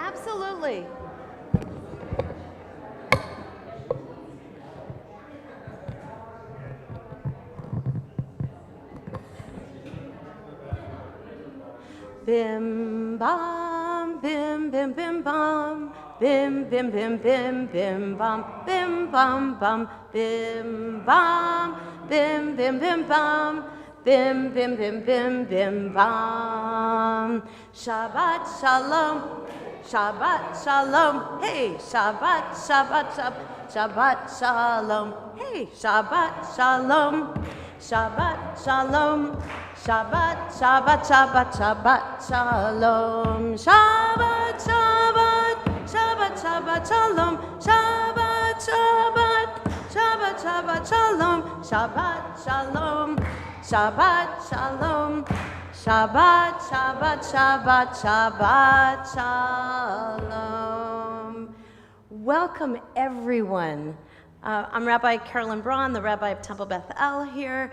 Absolutely. Bim bam, bim bim bim bam, bim bim bim bim bim bam, bim bam bam, bim bam, bim bim bim bam, bim bim bim bim bim bam. Shabbat shalom, Shabbat shalom, hey, Shabbat, Shabbat, Shabbat, Shabbat shalom, hey, Shabbat shalom, Shabbat shalom, Shabbat, Shabbat, Shabbat, Shabbat shalom, Shabbat, Shabbat, Shabbat, Shabbat shalom, Shabbat, Shabbat, Shabbat, Shabbat shalom, Shabbat shalom, Shabbat shalom. Shabbat, Shabbat, Shabbat, Shabbat, Shalom. Welcome, everyone. I'm Rabbi Carolyn Braun, the Rabbi of Temple Beth El here.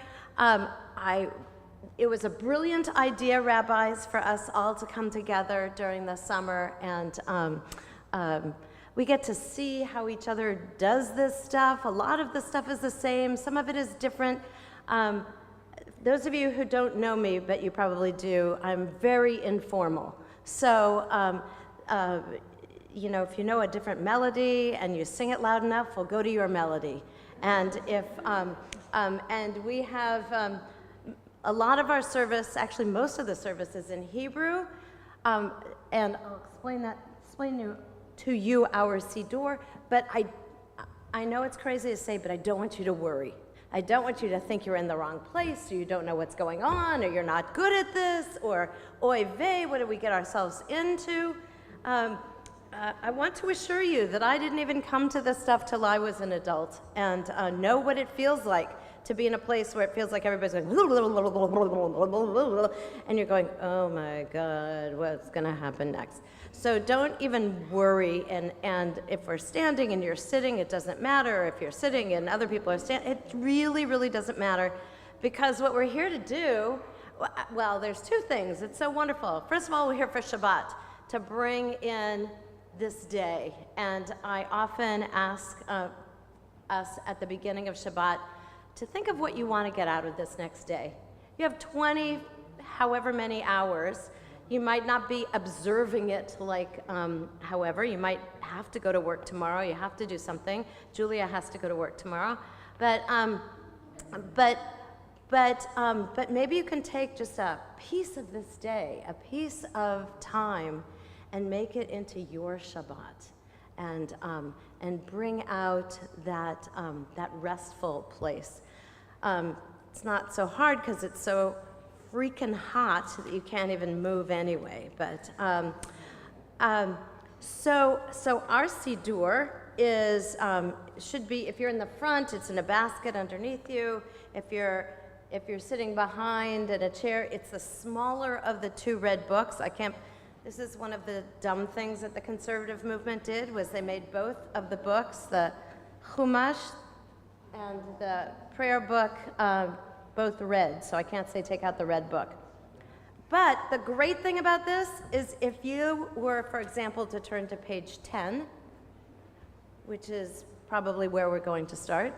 It was a brilliant idea, rabbis, for us all to come together during the summer, and we get to see how each other does this stuff. A lot of the stuff is the same. Some of it is different. Those of you who don't know me, but you probably do, I'm very informal. So, you know, if you know a different melody and you sing it loud enough, we'll go to your melody. And if, and we have a lot of our service, actually most of the service is in Hebrew, and I'll explain to you our Siddur, but I know it's crazy to say, but I don't want you to worry. I don't want you to think you're in the wrong place, or you don't know what's going on, or you're not good at this, or oy vey, what did we get ourselves into? I want to assure you that I didn't even come to this stuff till I was an adult, and know what it feels like to be in a place where it feels like everybody's going, and you're going, oh my God, what's gonna happen next? So don't even worry, and if we're standing and you're sitting, it doesn't matter. If you're sitting and other people are standing, it really, really doesn't matter, because what we're here to do, well, there's two things. It's so wonderful. First of all, we're here for Shabbat, to bring in this day, and I often ask us at the beginning of Shabbat to think of what you want to get out of this next day. You have 20, however many hours. You might not be observing it like, however, you might have to go to work tomorrow, you have to do something. Julia has to go to work tomorrow. But maybe you can take just a piece of this day, a piece of time, and make it into your Shabbat, and bring out that, that restful place. It's not so hard because it's so freaking hot that you can't even move anyway. But so our Siddur is should be, if you're in the front, it's in a basket underneath you. If you're sitting behind in a chair, it's the smaller of the two red books. This is one of the dumb things that the conservative movement did, was they made both of the books, the Chumash and the prayer book, both red, so I can't say take out the red book. But the great thing about this is if you were, for example, to turn to page 10, which is probably where we're going to start,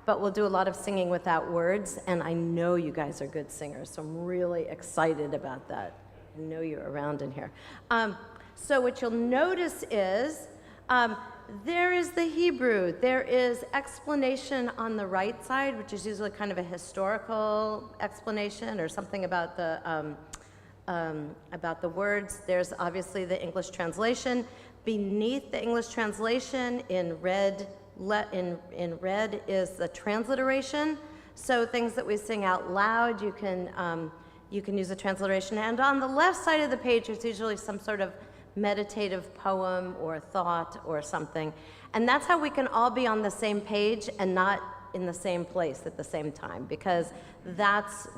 but we'll do a lot of singing without words, and I know you guys are good singers, so I'm really excited about that. I know you're around in here. So what you'll notice is there is the Hebrew. There is explanation on the right side, which is usually kind of a historical explanation or something about the words. There's obviously the English translation. Beneath the English translation in red is the transliteration. So things that we sing out loud, you can use a transliteration. And on the left side of the page, there's usually some sort of meditative poem or thought or something. And that's how we can all be on the same page and not in the same place at the same time, because that's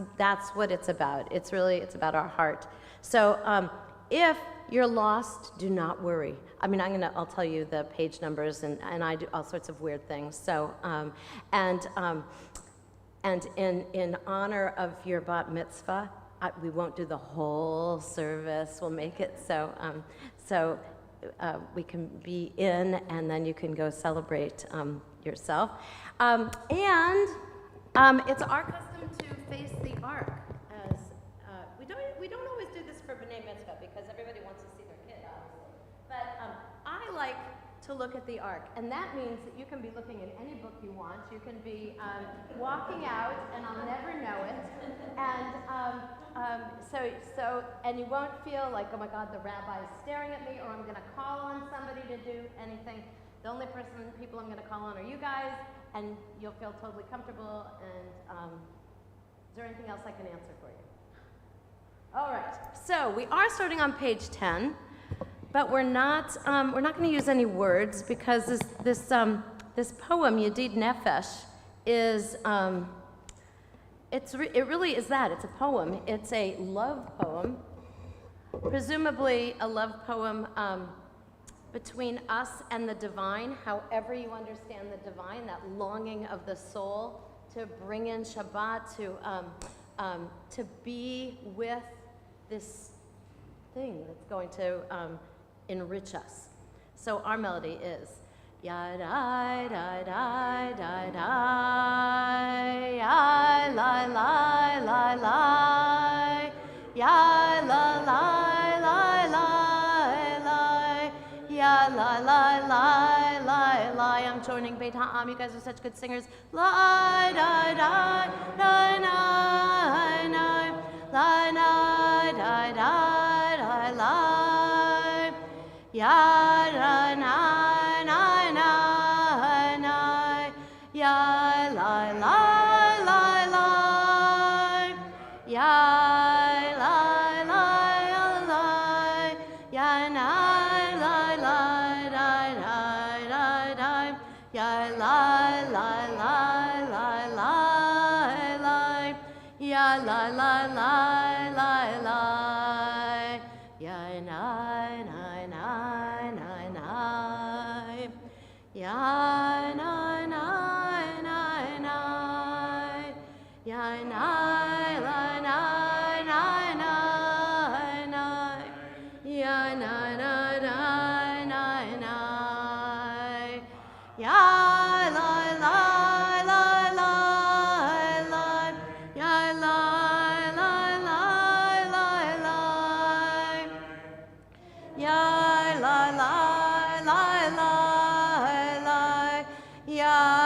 what it's about. It's about our heart. So if you're lost, do not worry. I mean, I'll tell you the page numbers, and I do all sorts of weird things. So, and in honor of your bat mitzvah, we won't do the whole service. We'll make it so So we can be in, and then you can go celebrate yourself. It's our custom to face the ark. As we don't always do this for B'nai Mitzvah because everybody wants to see their kid, obviously. But I like to look at the ark, and that means that you can be looking in any book you want. You can be walking out, and I'll never know it. And and you won't feel like, oh my God, the rabbi's staring at me, or I'm going to call on somebody to do anything. The only people I'm going to call on are you guys, and you'll feel totally comfortable. And is there anything else I can answer for you? All right. So we are starting on page 10. But we're not going to use any words because this poem Yedid Nefesh is it really is that. It's a poem. It's a love poem, presumably a love poem between us and the divine. However you understand the divine, that longing of the soul to bring in Shabbat, to be with this thing that's going to enrich us. So our melody is ya da da da da da ya la la la la ya la la la la ya la la la la. I'm joining Beit Ha'am. You guys are such good singers. La da da da na na la na da da la. Ya la na na na na ya la la la la ya la la la ya na la la la la la ya la la la la la ya la la la la la ya na na na na na ya na na na na ya na la na na na na ya na na na na na ya la la la la la ya la la la la la ya la la la la la ya la la la la ya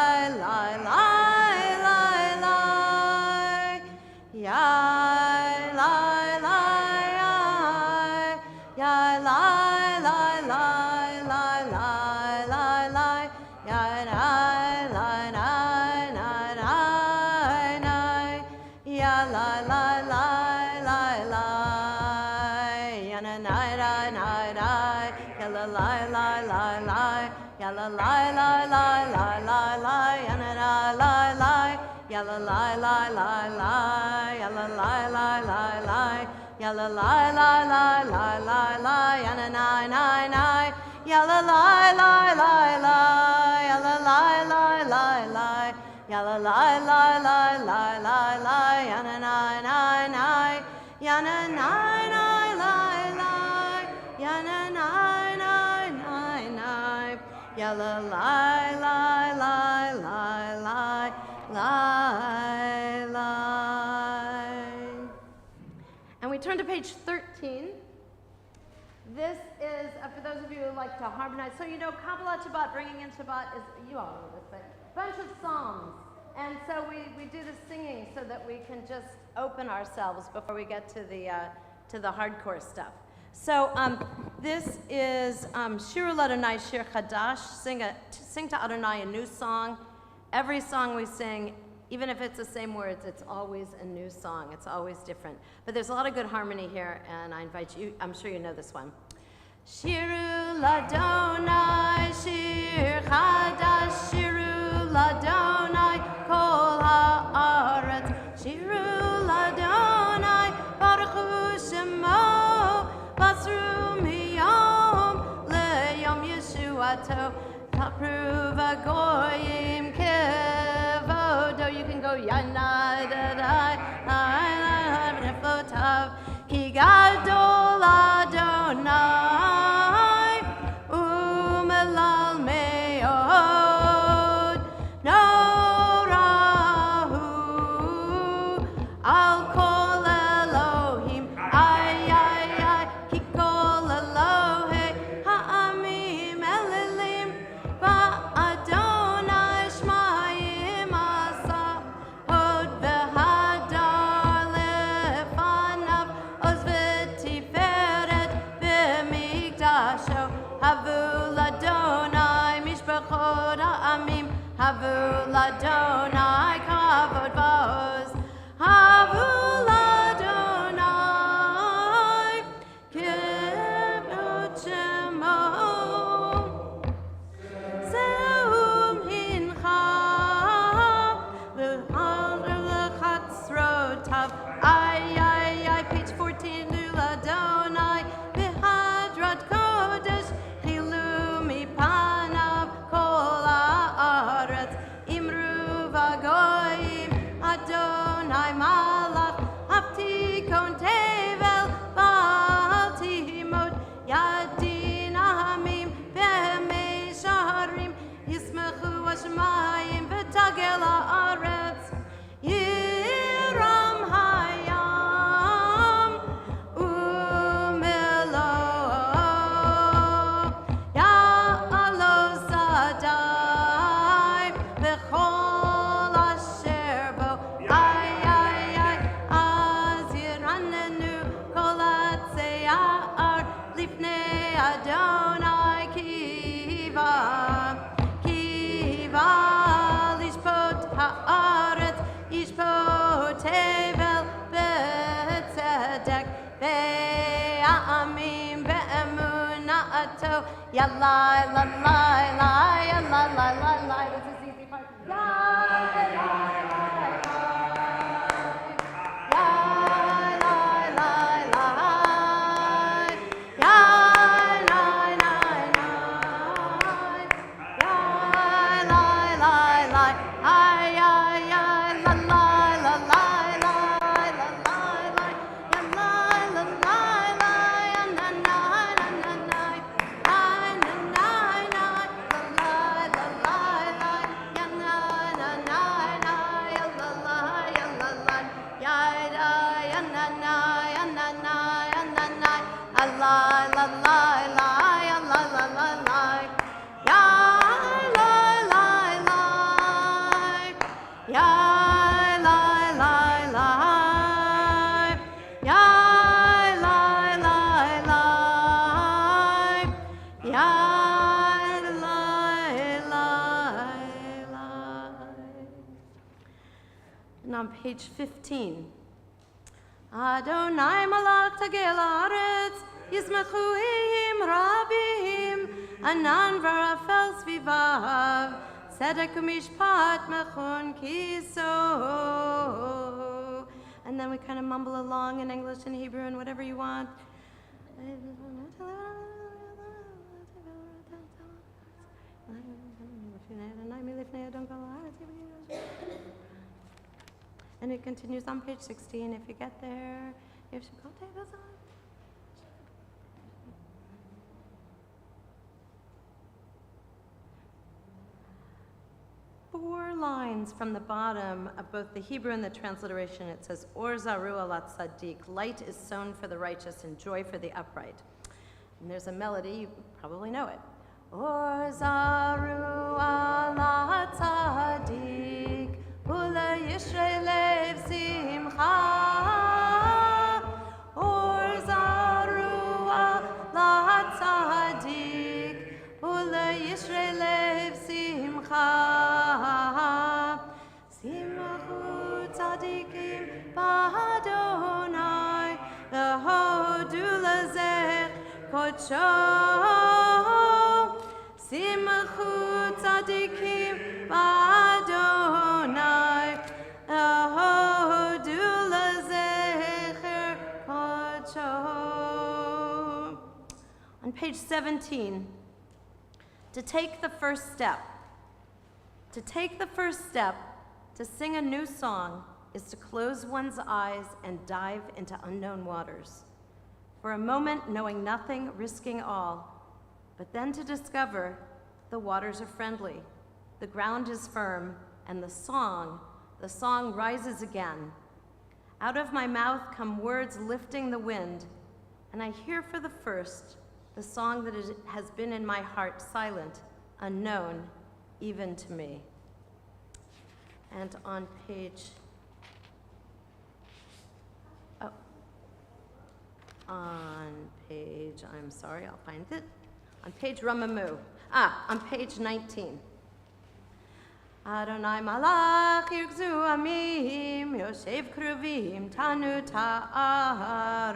la la ya la la la la la la ya la la la la la ya la la la la la ya na na na na ya la la la la la ya la la la la la la la ya na na la la ya la la la la la ya la la la la la ya la la la la la la la ya na na na na ya la la la la la ya la la la la la ya la la la la la la la ya na na na na ya na na na la la ya na na na na na ya la la la la la la la la. And we turn to page 13. This is, for those of you who like to harmonize, so you know Kabbalat Shabbat, bringing in Shabbat, is, you all know this, but a bunch of psalms. And so we do the singing so that we can just open ourselves before we get to the hardcore stuff. So this is Shirul Adonai Shir Chadash, sing to Adonai a new song. Every song we sing, even if it's the same words, it's always a new song. It's always different. But there's a lot of good harmony here, and I invite you, I'm sure you know this one. Shirul Adonai Shir Chadash, Shirul Adonai Kol Haaretz, Shirul Adonai Baruch Hu Shemo, Basru Miyom Leyom Yeshuato, Tapru Vagoyim Kevodo. You can go Yana Dadai Neflotav Ki Gadol Adonai Havu ladonai kavod vos. Havu ladonai kivod shemo. Zeum hincha v'chatzrotav. Ay, page 14, ladonai v'hadrat kodesh chilu mipanav kol haaretz imru v'goyim Adonai malach haftikon tevel ba'al timot yadin hamim v'mei shaharim yismechu hashemayim v'tagel haaretz yiram hayam umelo ya'alo sadai v'chol asher bo ay az yiranenu kol hatzeyar lifnei Adonai kiva lishpot haaretz yishpot tevel betzedek ve'amim be'emunato yalai lalai lai yalai lalai lai. This is the easy part. Yalai lalai lai. Yalai lalai lai. Yalai lalai lai. Yalai lalai lai. Ay, lalai lalai lai. Lalai lai. Yalai lalai lai. Ananai, ananai. Ananai, lalai lalai lai. Yanai, ananai, lalai, lalai. Yai, ananai, ananai, ananai. Alai lalai lai. Alai lalai lai. Yai, lalai lai. Yai, lalai lai. Yai, lalai lai. Yai, lalai lai. And on page 15, Adonai malach tagel haaretz yismachu im rabim anan v'rafel svivav tzedek u'mishpat mechon kiso. And then we kind of mumble along in English and Hebrew and whatever you want. And it continues on page 16 if you get there. If you go take this on. 4 lines from the bottom of both the Hebrew and the transliteration, it says, Or zaru alat tzaddik, light is sown for the righteous and joy for the upright. And there's a melody, you probably know it. Or zaru alat tzaddik, ula yishrei lev simcha. Or zaru alat tzaddik, ula yishrei lev simcha. Simchu tzaddikim b'Adonai, v'hodu lezeh kodsho. Simchu tzaddikim b'Adonai, v'hodu lezeh kodsho. On page 17, to take the first step. To take the first step to sing a new song is to close one's eyes and dive into unknown waters. For a moment, knowing nothing, risking all, but then to discover the waters are friendly, the ground is firm, and the song rises again. Out of my mouth come words lifting the wind, and I hear for the first the song that has been in my heart silent, unknown, even to me. And on page, I'm sorry, I'll find it. On page Ramamu, on page 19. Adonai malach yirgzu amim, Yoshev kruvim tanu ta'aretz.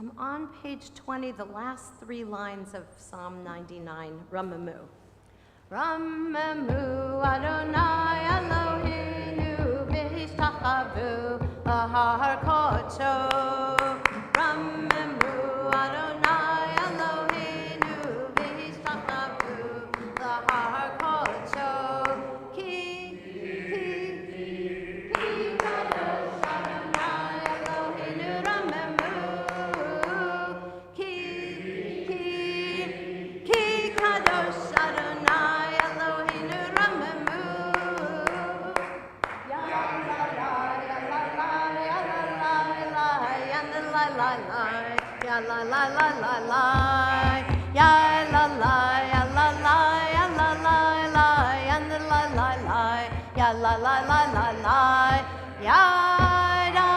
I'm on page 20, the last 3 lines of Psalm 99, Ramamu. Ramamu Adonai Eloheinu v'hishtachavu lahar kodsho. Ramamu Adonai Eloheinu v'hishtachavu lahar kodsho. Ki kadosh Adonai Eloheinu Ramamu. Ki kadosh Adonai Eloheinu Ramamu. Ya la la ya la la ya la la la ya la la la ya la la la la la ya la la ya la la ya la la la ya la la la la ya la la la la la ya da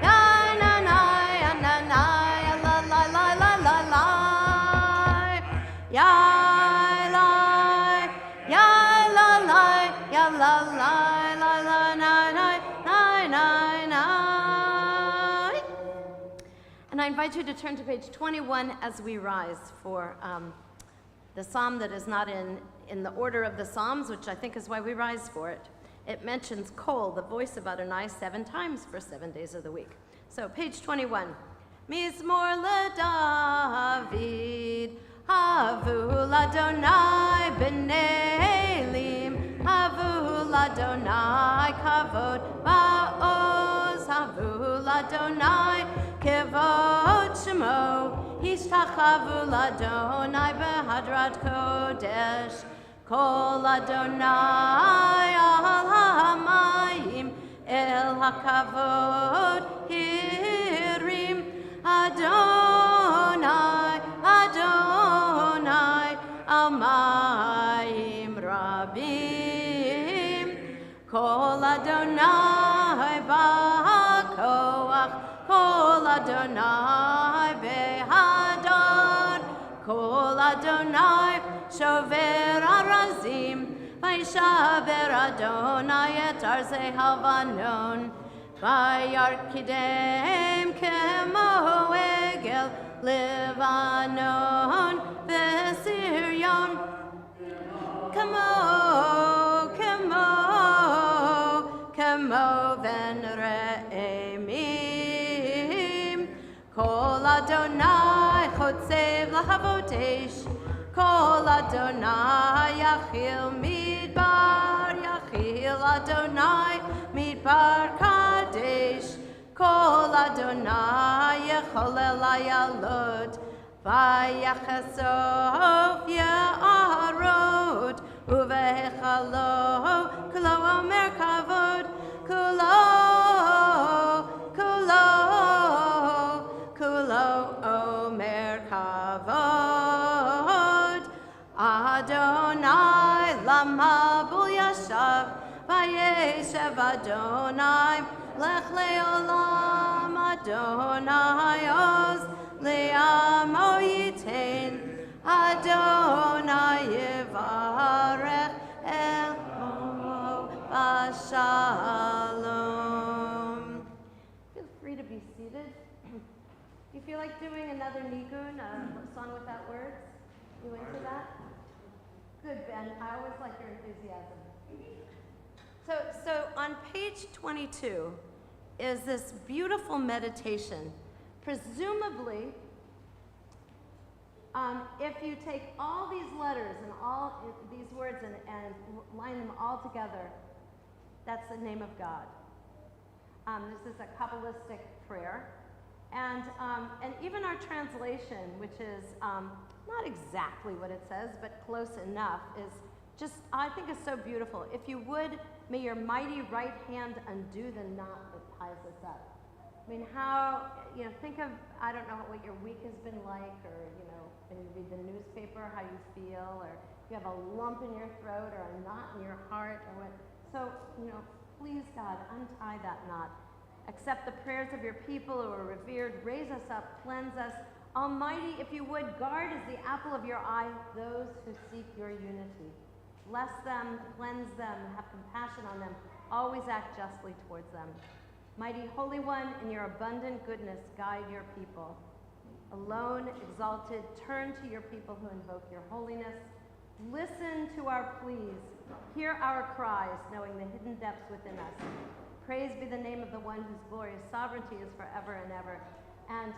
ya na na ya na na ya la la la la la la ya la ya la la ya la la la la na na na na. And I invite you to turn to page 21 as we rise for the psalm that is not in the order of the psalms, which I think is why we rise for it. It mentions Kol, the voice of Adonai, 7 times for 7 days of the week. So page 21. Mizmor LeDavid, Havu Ladonai B'Nelim, Havu Ladonai Kavod Ba'oz, Havu Ladonai Kevod Shemo, Hishtachavu Ladonai Behadrat Kodesh, Kol Adonai al hamayim, El hakavod hirim, Adonai, Adonai, al mayim rabim, Kol Adonai ba'koach, Kol Adonai behadar, Kol Adonai shover arazim, Vaishaber Adonai et arzei halvanon, Vayarkidem kemo egel Levanon v'Siryon, Kemo ven re'emim, Kol Adonai chotzev lahavotesh, Kol Adonai yachil midbar, yachil Adonai midbar kadesh, Kol Adonai yecholel ayalot, vayachesof ya'arot, uvehechalo kulo omer kavod, kulo omer kavod. Adonai lamabul yashav, vayeshev Adonai lech leolam, Adonai oz le'amo yitein, Adonai yivarech elmo b'shalom. Feel free to be seated. You feel like doing another nigun, a song without words? You into that? Good, Ben. I always like your enthusiasm. So on page 22 is this beautiful meditation. Presumably, if you take all these letters and all these words and line them all together, that's the name of God. This is a Kabbalistic prayer. And even our translation, which is not exactly what it says, but close enough, is just, I think is so beautiful. If you would, may your mighty right hand undo the knot that ties us up. mean, think of, I don't know what your week has been like, or, when you read the newspaper, how you feel, or if you have a lump in your throat or a knot in your heart, or what. So, please, God, untie that knot. Accept the prayers of your people who are revered. Raise us up, cleanse us. Almighty, if you would, guard as the apple of your eye those who seek your unity. Bless them, cleanse them, have compassion on them. Always act justly towards them. Mighty Holy One, in your abundant goodness, guide your people. Alone, exalted, turn to your people who invoke your holiness. Listen to our pleas. Hear our cries, knowing the hidden depths within us. Praise be the name of the one whose glorious sovereignty is forever and ever. And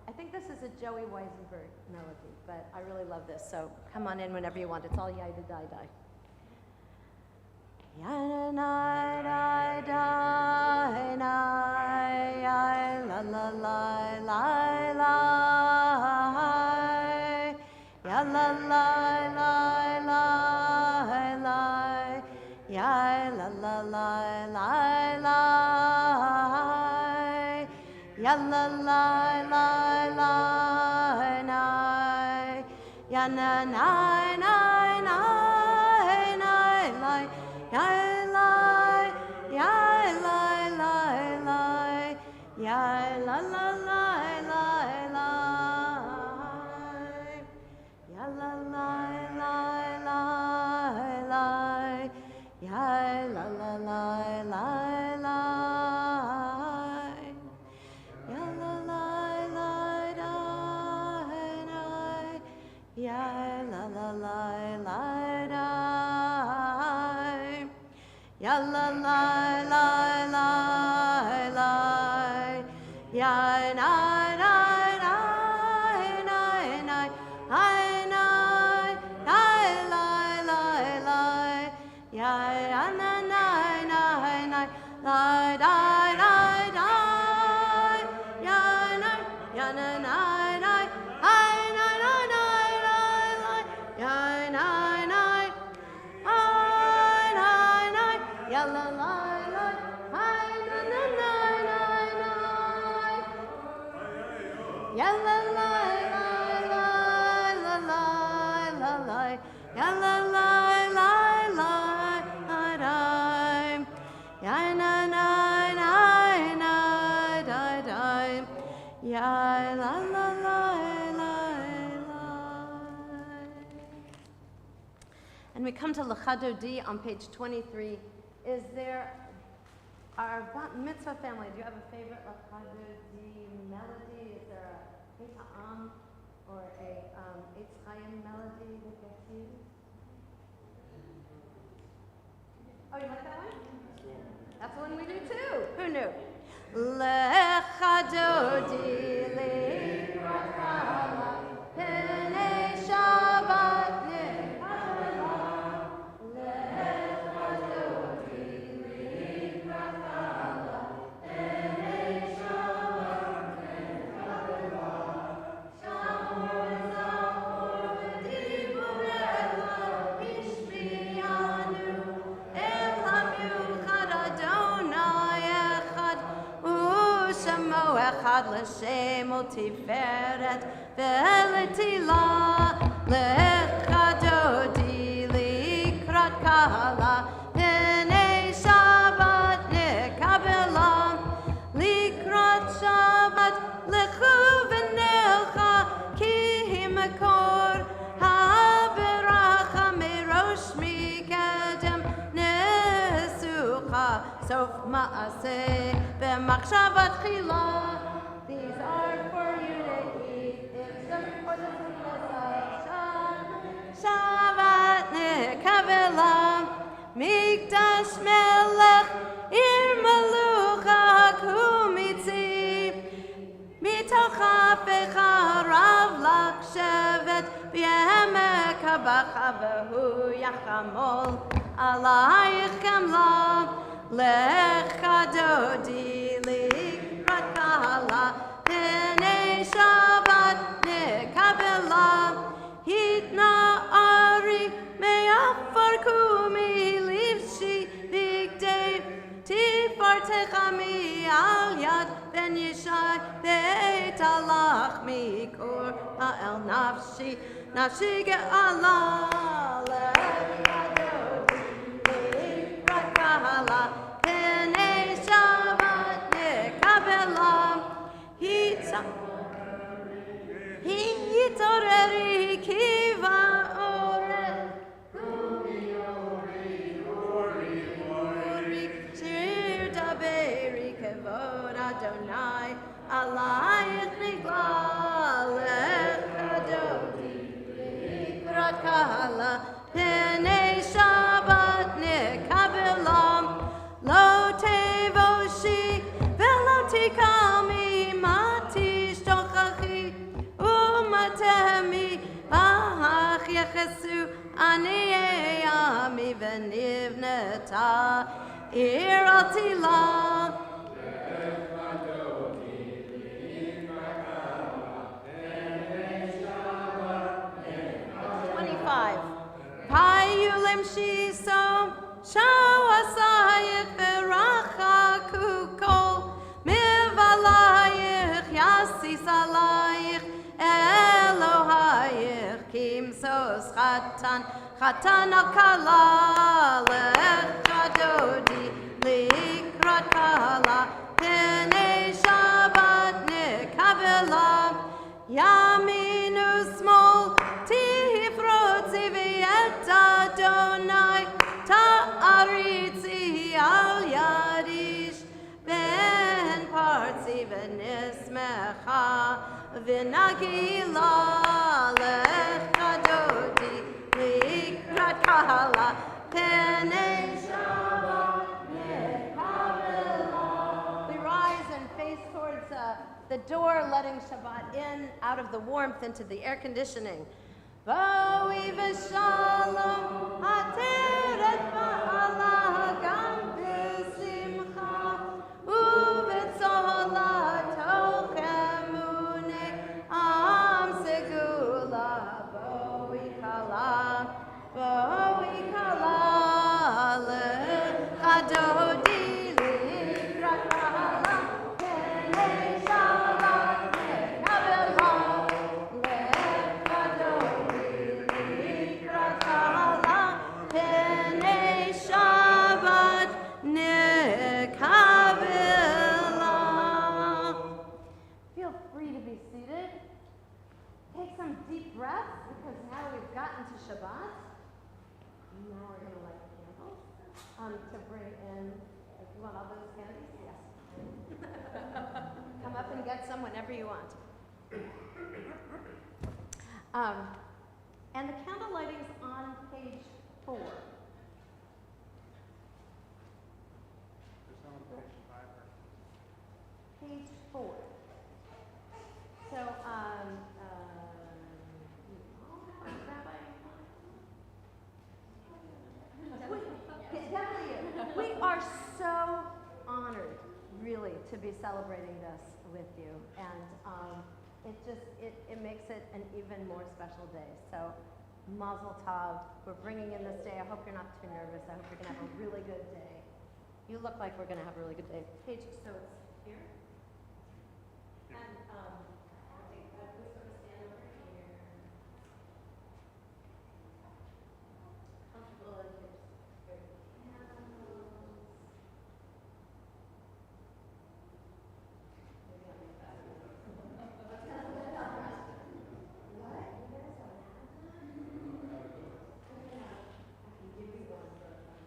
I think this is a Joey Weisenberg melody, but I really love this. So come on in whenever you want. It's all yai da die die. Yai da die die die la la la la la ya la la la la la ya la la la la la ya la la la la na ya na na na na na ya la ya la la la ya la la la la la ya la la la la la ya la la la la la ya la la la la la ya la la la la la ya na na na na na I na la la la ya na na na na la da da da ya na na And we come to Lechado D on page 23. Is there, our mitzvah family, do you have a favorite Lechado D melody? Is there a Peta'am or a Eitz Chaim melody that gets used? Oh, you like that one? That's the one we do too. Who knew? Lechado D Likrat Pnei Shabbat. אחד לשם ולתפארת ולתהילה לכבוד לקראת קהלה פני שבת נקבלה לקראת שבת לכו ונלכה כי היא מקור הברכה מראש מקדם נסוכה סוף מעשה במחשבה תחילה. These are for you to eat. It's just for the simplicity of Shabbat nekavela. Mikdash melech ir melucha kumitzi. Mitocha pecha rav lach shevet b'yemek habacha v'hu yachamol alayich kamla. Lechado di likrat kahala pnei Shabbat nekabela hitna ari me'afar kumi livshi bigdei tifartecha mi al yad ben beit alach mikor ha'el nafshi nafshi ge'ala le'adoti likrat kahala penei Shabbat nekabelam hitoreri kiva orel shir daberi kevod Adonai alayich niglal echadoti likrat kahala penei Shabbat nekabelam lo tevoshi velo tikami mati shtochachi umatemi bahach yechesu aniyei ami venivneta ir al tilah 25. Payulim shiso shawasayich veracha kukol mivalayich yasis alayich Elohayich kimsos chatan al kala lechadodi likrat kala penei Shabbat nekavela yaminu smol tifrotzi v'yet Adonai ta'aritzi al yadish ben partzi v'nismecha v'nagila lechadodi likrat kahala penei Shabbat nekavela. We rise and face towards the door, letting Shabbat in out of the warmth into the air conditioning. V'oi v'shalom ateret ba'ala gam b'simcha u'v'tzola tochem unei am segula v'oi kala lechadodi likrat kahala penei Shabbat nekavela lechadodi likrat kahala penei Shabbat nekavela. Feel free to be seated. Take some deep breaths because now we've gotten to Shabbat. Now we're going to light candles to bring in, if you want all those candies, yes. Come up and get some whenever you want. And the candle lighting is on page 4. Page 4. So, Rabbi? We are so honored, really, to be celebrating this with you, and it makes it an even more special day. So, Mazel Tov. We're bringing in this day. I hope you're not too nervous. I hope you're going to have a really good day. You look like we're going to have a really good day. Page, so it's here. And who's going to stand over here? Comfortable in your candles. Maybe I'll make that. What? You guys don't have that? I can give you one for fun.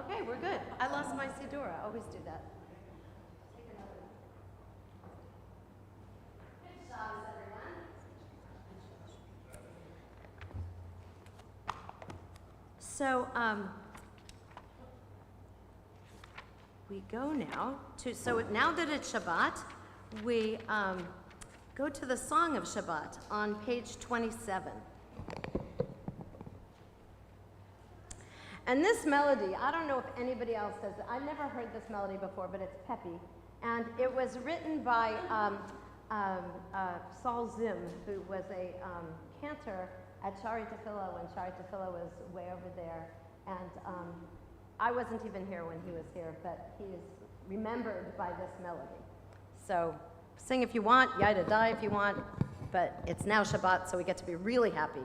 Okay, we're good. I lost my Siddur. I always do that. Good job, everyone. So, we go now to, so now that it's Shabbat, we go to the Song of Shabbat on page 27. And this melody, I don't know if anybody else does it. I've never heard this melody before, but it's peppy. And it was written by Saul Zim, who was a cantor at Shari Tefillah when Shari Tefillah was way over there. And I wasn't even here when he was here, but he is remembered by this melody. So sing if you want, Yaida die if you want, but it's now Shabbat, so we get to be really happy.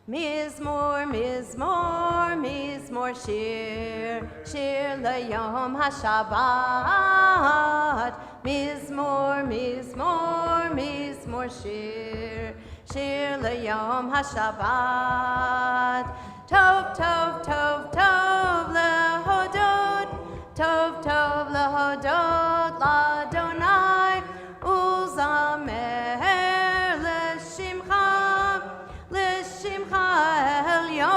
Mizmor, mizmor, mizmor, shir, shir leyom haShabbat. Mizmor, mizmor, mizmor, shir, shir leyom haShabbat. Tov, tov, tov, tov lehodot, tov, tov lehodot l'Adonai, uzamer l'shimcha elyon.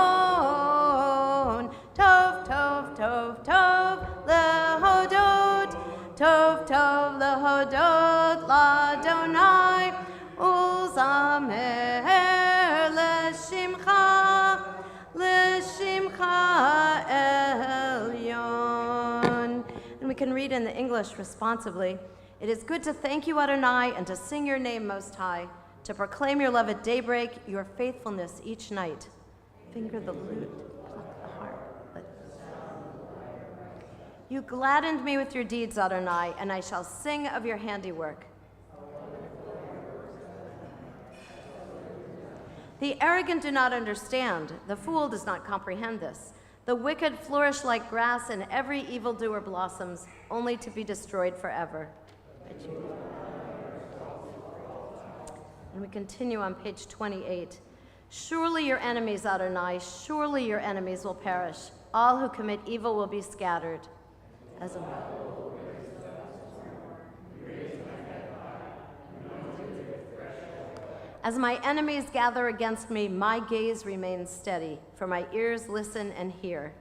Tov, tov, tov, tov lehodot, tov, tov lehodot l'Adonai, uzamer l'shimcha elyon. And we can read in the English responsively. It is good to thank you, Adonai, and to sing your name most high, to proclaim your love at daybreak, your faithfulness each night. Finger the lute, pluck the harp. You gladdened me with your deeds, Adonai, and I shall sing of your handiwork. The arrogant do not understand. The fool does not comprehend this. The wicked flourish like grass, and every evildoer blossoms, only to be destroyed forever. And we continue on page 28. Surely your enemies, Adonai, surely your enemies will perish. All who commit evil will be scattered. As my enemies gather against me, my gaze remains steady, for my ears listen and hear.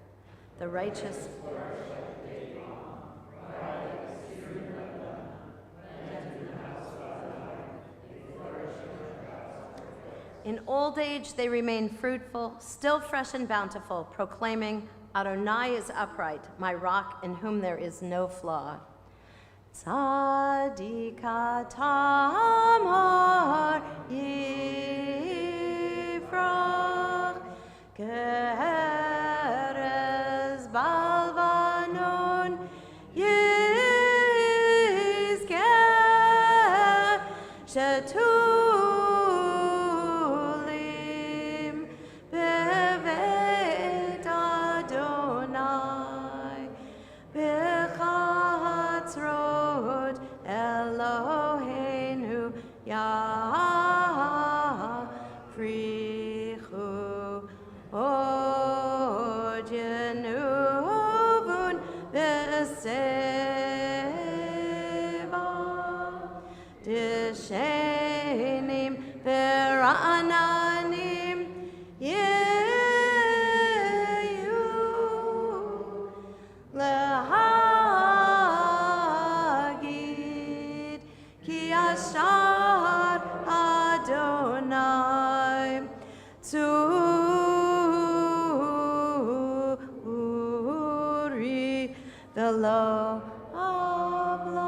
The righteous. In old age they remain fruitful, still fresh and bountiful, proclaiming, Adonai is upright, my rock in whom there is no flaw. Tzadika tamar yifrach, Kerez balvanon yizkeh, shetulim bevet Adonai, bechatzrot Eloheinu yafrichu od yenuvun beseva dishenim berananim yeyu lehagid ki ashar Adonai tzuri velo avlatabo.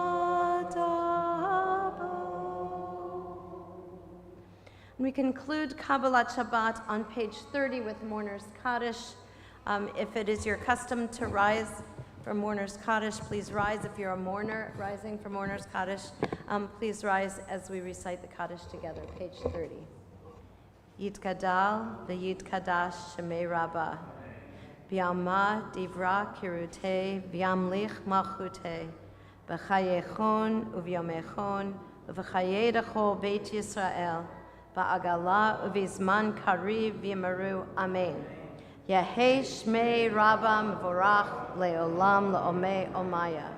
We conclude Kabbalat Shabbat on page 30 with Mourner's Kaddish. If it is your custom to rise for Mourner's Kaddish, please rise. If you're a mourner rising for Mourner's Kaddish, please rise as we recite the Kaddish together, page 30. Yitkadal v'yitkadash shemei Rabbah, v'yama divra kirute v'yamlich malchute, v'chayechon uvyomechon, v'chayedecho Beit Yisrael, v'agala uvizman kariv v'yimaru. Amen. Yehei Shmei Rabba Mevorach Leolam Leomei Omaya.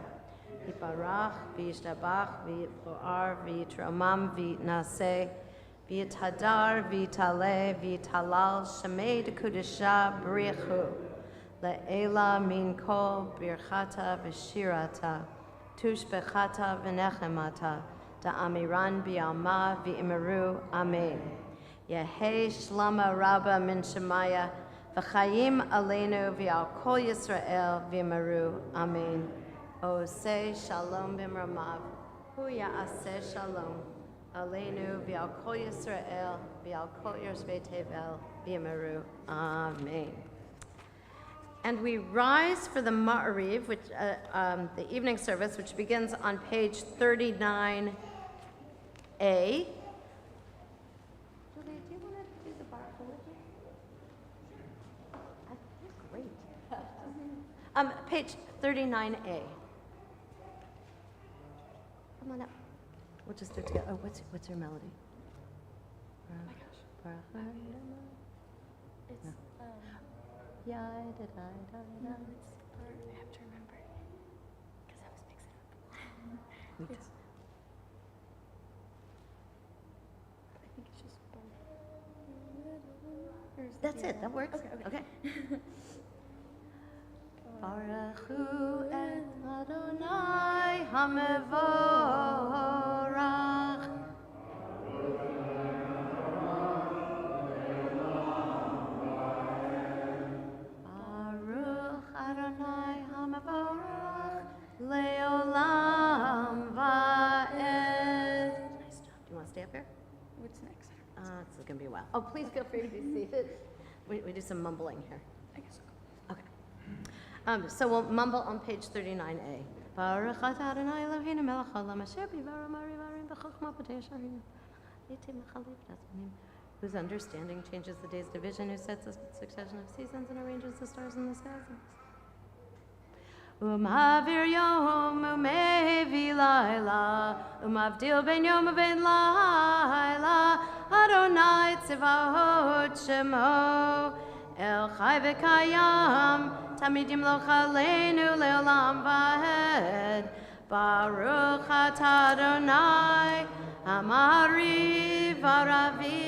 Yiparach v'yishtabach v'yitloar v'yitromam v'yitnaseh v'yithadar v'yitaleh v'yitalal Shemei Dekudesha B'richu Le'ela min kol birchata v'shirata tushbechata v'nechemata da'amiran bi'alma v'imeru Amen. Yehei Shlama Rabba min Shemaya v'chayim aleinu v'al kol Yisrael v'imeru Amen. O say shalom b'mramav, hu ya'aseh shalom, aleinu v'al kol Yisrael v'al kol Yoshvei Tevel v'yimeru. Amen. And we rise for the Ma'ariv, which the evening service, which begins on page 39A. Julie, do you want to do the barakah with me? I think great. Page 39A. Come on up. We'll just do it together. Oh, what's your melody? Oh my gosh. It's, Yeah, no, it's, I have to remember, because I was mixing up. It's, I think it's just That's it. That works. Okay. Baruchu et Adonai Hamevorach. Baruch Adonai Hamevorach Leolam Va'ed. Nice job. Do you want to stay up here? what's next? It's going to be a while. Oh, please feel free to be seated. We do some mumbling here. I guess Okay. So we'll mumble on page 39A. Baruch atah Adonai Eloheinu melech haolam asher b'dvarim arivarim b'chokhmah b'tei sharim. Yitei mechalif dasmanim. Whose understanding changes the day's division, who sets a succession of seasons and arranges the stars in the skies. Umavir yom umevi laila, umavdil ben yom uben laila, Adonai tzivahot shemo, El chai v'kayam, tamidim lo chaleinu leolam vahed, Baruch atah Adonai, Amariv Aravim.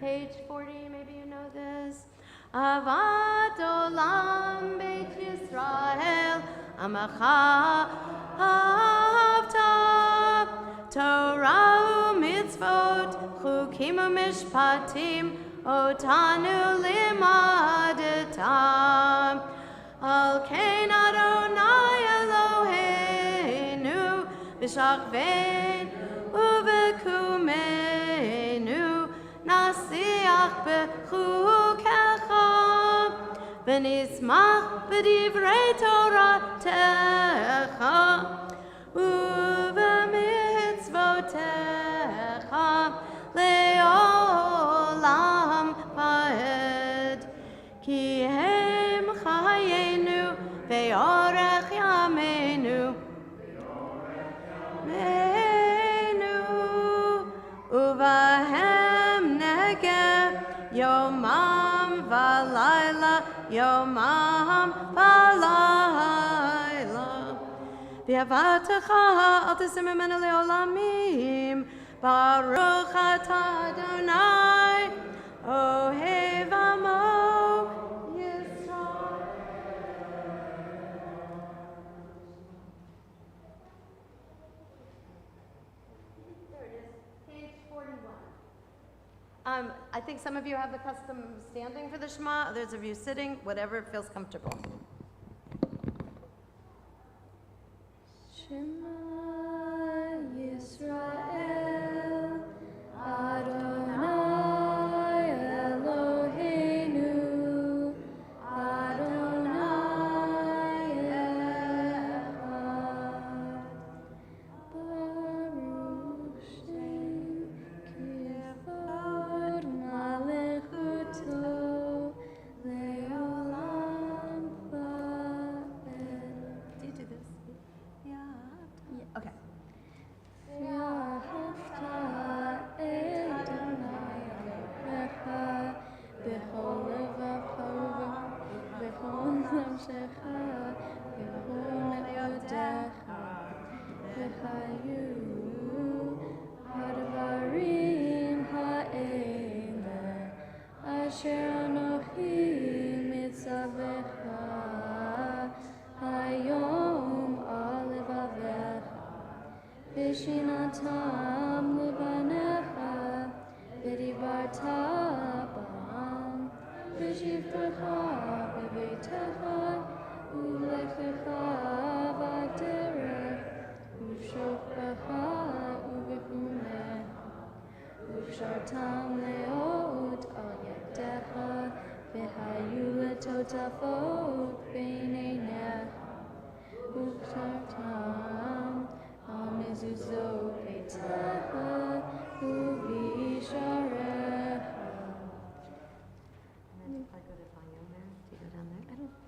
Page 40, maybe you know this. Avat olam beit Yisrael, Amacha avta, Torah u'mitzvot, chukim u'mishpatim, Otanu limadetam. Al kein Adonai Eloheinu, B'shachveinu u'v'kumenu, Nasiach b'chukecha, V'nismach b'divrei Toratecha, u'v'mitzvotecha, Le'olam va'ed, Ki hem chayenu ve'orech yameinu, Meinu, uvahem negev, Yomam v'layla, Yomam v'layla. V'yavatecha al tisim mimenu le'olamim, Baruch atah Adonai, Ohev amo Yisrael. There it is, page 41. I think some of you have the custom of standing for the Shema, others of you sitting, whatever feels comfortable. Shema Yisrael, Adonai Eloheinu, Adonai Echad. Baruch Shem Kivod Malechuto, Leolam Va'ed. Do you do this? Yeah. נפשך והוא מאודיך וחיו הדברים האלה אשר אנוכי מצווך היום על לבביך ושיננתם לבניך ודיברת בם בשבתך בביתך ולכתך בדרך ובשוכבך ובחומך ובשרתם לאות על ידיך והיו לטוטפות בין עיניך ובשרתם על מזוזות ביתך ובשעריך.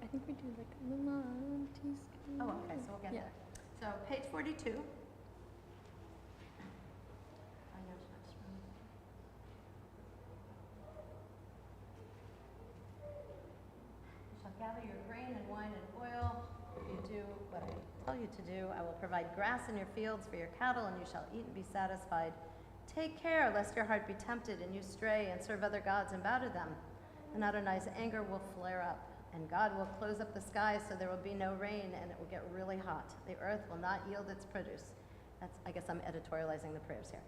I think we do like Lamont. Oh, okay, so we'll get there. So page 42. You shall gather your grain and wine and oil. If you do what I tell you to do, I will provide grass in your fields for your cattle, and you shall eat and be satisfied. Take care lest your heart be tempted and you stray and serve other gods and bow to them. And Adonai's anger will flare up, and God will close up the sky so there will be no rain, and it will get really hot. The earth will not yield its produce. I guess I'm editorializing the prayers here.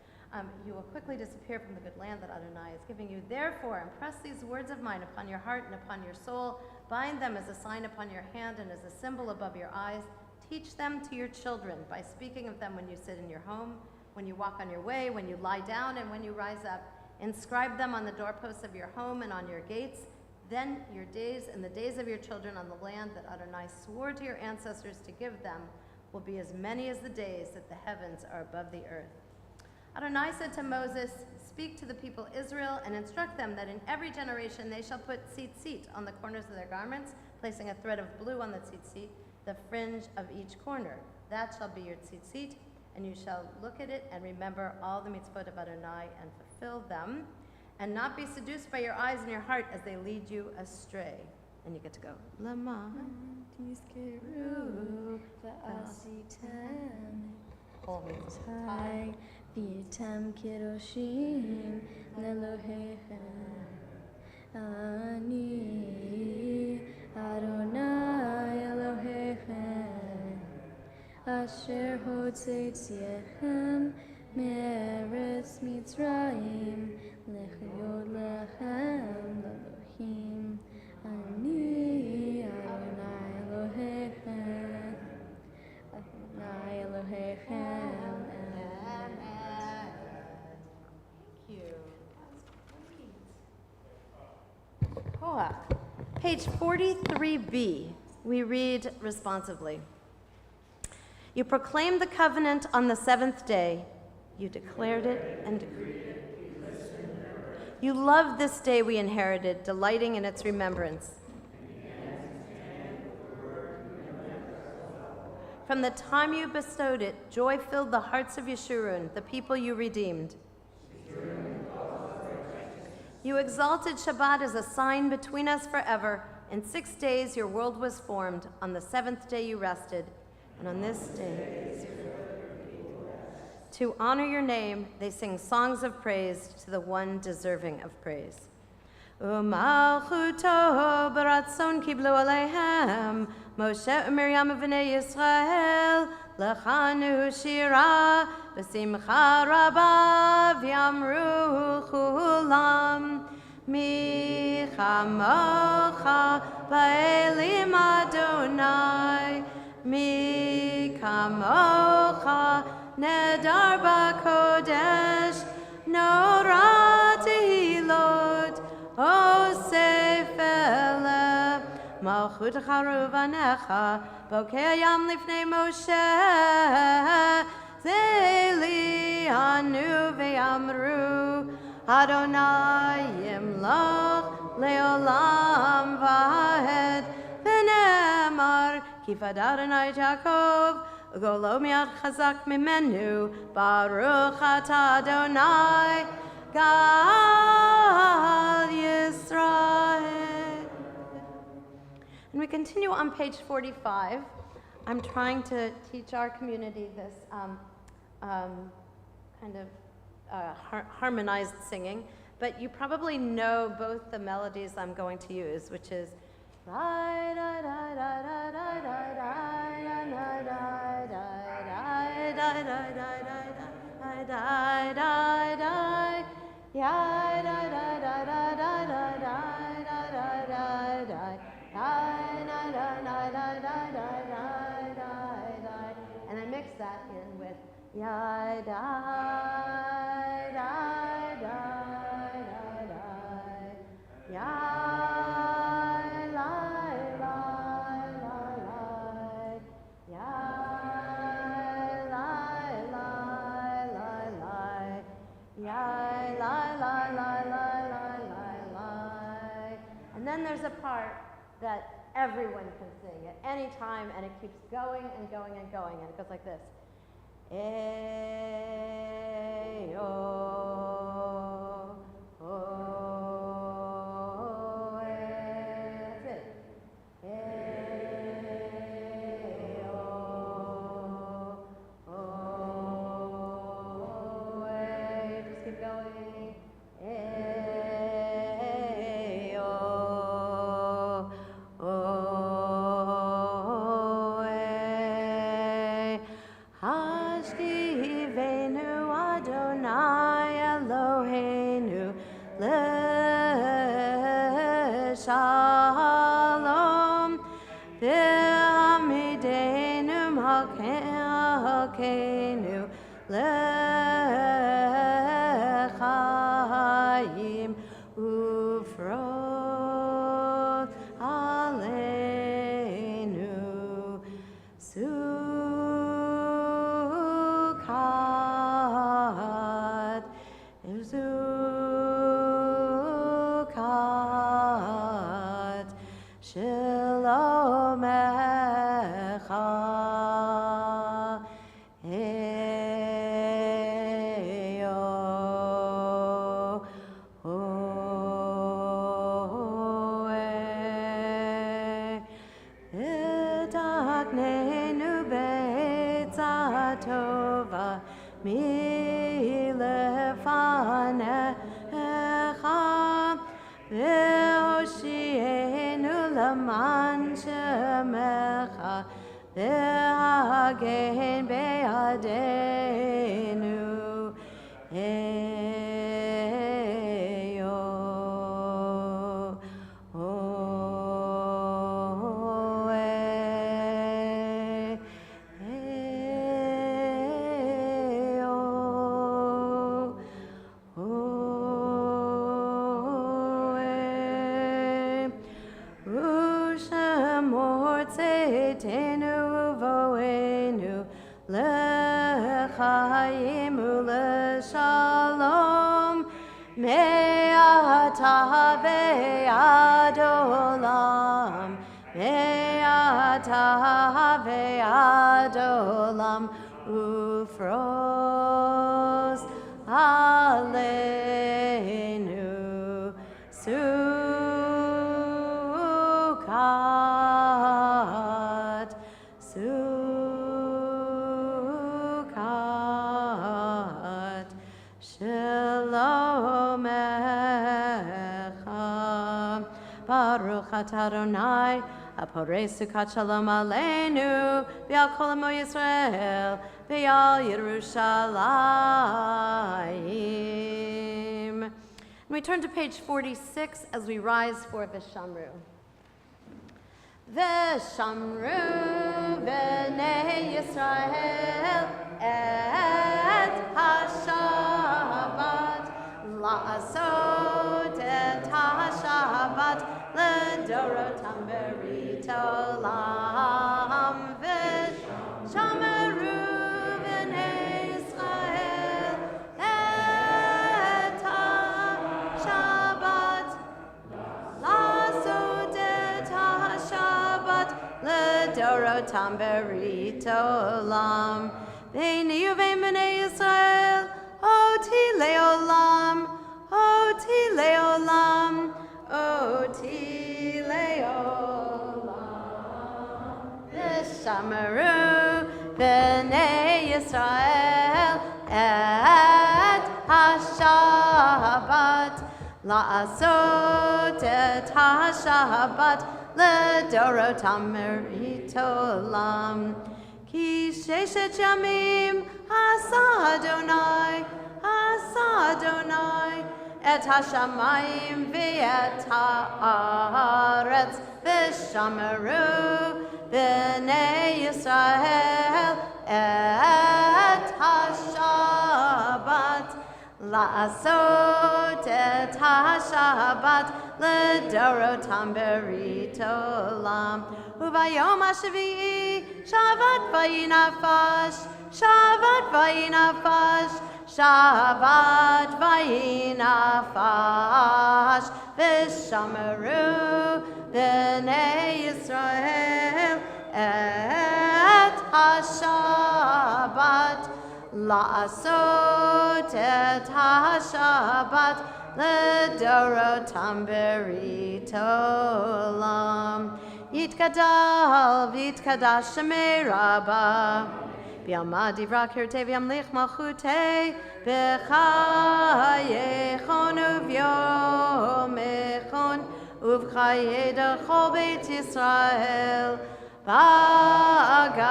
You will quickly disappear from the good land that Adonai is giving you. Therefore, impress these words of mine upon your heart and upon your soul. Bind them as a sign upon your hand and as a symbol above your eyes. Teach them to your children by speaking of them when you sit in your home, when you walk on your way, when you lie down, and when you rise up. Inscribe them on the doorposts of your home and on your gates. Then your days and the days of your children on the land that Adonai swore to your ancestors to give them will be as many as the days that the heavens are above the earth. Adonai said to Moses, "Speak to the people Israel and instruct them that in every generation they shall put tzitzit on the corners of their garments, placing a thread of blue on the tzitzit, the fringe of each corner. That shall be your tzitzit, and you shall look at it and remember all the mitzvot of Adonai and fulfill them, and not be seduced by your eyes and your heart as they lead you astray." And you get to go, Lama. Tizkeru v'asitem Whole means tai v'yitem kiroshim lelohechem. Ani Adonai Elohechem asher hotzetziechem me'eretz Mitzrayim lechayot lechem Elohim. Ani Adonai Elohechem, Adonai Elohechem. Thank you. Koach. Page 43b, we read responsively. You proclaimed the covenant on the seventh day. You declared it and decreed it. You loved this day we inherited, delighting in its remembrance. From the time you bestowed it, joy filled the hearts of Yeshurun, the people you redeemed. You exalted Shabbat as a sign between us forever. In 6 days your world was formed. On the seventh day you rested. And on this day, to honor your name, they sing songs of praise to the one deserving of praise. U'malchuto b'ratzon kiblu aleihem Moshe u'Miriam v'nei Yisrael lechanu shira b'simcha rabba v'yamru chulam mi chamocha ba'elim Adonai mi kamocha Nedar b'kodesh, Norah tehilot, Osef eleh, Malchut charuvanecha, Bokeh yam lifnei Moshe, Zeli anu ve'amru, Adonai yimloch leolam va'ed, V'nemar, Kifad Adonai Yaakov, Golo miad chazak mimenu, Baruch atah Adonai, Gal Yisrael. And we continue on page 45. I'm trying to teach our community this kind of harmonized singing, but you probably know both the melodies I'm going to use, which is and I mix that in with ya da da da da ya la la la la ya la la la la ya la la la la la la. And then there's a part that everyone can sing at any time, and it keeps going and going and going, and it goes like this. Eh, oh, oh, eh. That's it. Eh, oh, oh, eh. Just keep going. Eh, oh, oh, eh. Hashkivenu Adonai Eloheinu l'shalom v'amidenu malkeinu l'chaim ufrot aleinu Zukat Shilomecha Eyo Oe V'taknenu be'etzatova milefanecha ve'oshienu laman shemecha ve'hagen be'adenu eyo L'chaim u'l'shalom me'ata ve'ad olam me'ata ve'ad olam ufros aleinu Sukat Sukat Shilomecha Baruch atah Adonai Aporei Sukat Shalom Aleinu V'al Kol Amo Yisrael V'al Yerushalayim. And we turn to page 46 as we rise for V'shamru. V'shamru b'nei Yisrael et ha-Shabbat la'asot et ha-Shabbat l'dorotam berit olam v'shamru b'nei Yisrael et ha-Shabbat la'asot et ha-Shabbat l'dorotam berit olam V'nei uvein b'nei Yisrael oti le'olam oti le'olam oti le'olam Vishamru B'nei Yisrael et HaShabbat La'asot et HaShabbat L'dorotam merit olam Ki sheshet yamim Asa Adonai Et hashamayim v'et haaretz v'shameru b'nei Yisrael et hashabat la'asot et hashabat l'dorotam berit olam Uvayom hashvi'i shavat vayinafash Shabbat vayinafash v'shameru b'nei Yisrael et hashabat la'asot et hashabat l'dorotam berit olam Yitkadal v'yitkadash shemei rabbah B'yama divra kirtei v'yamlich malchutei b'chayechon uv'yomechon uv'chayei d'chol beit Yisrael ba'agala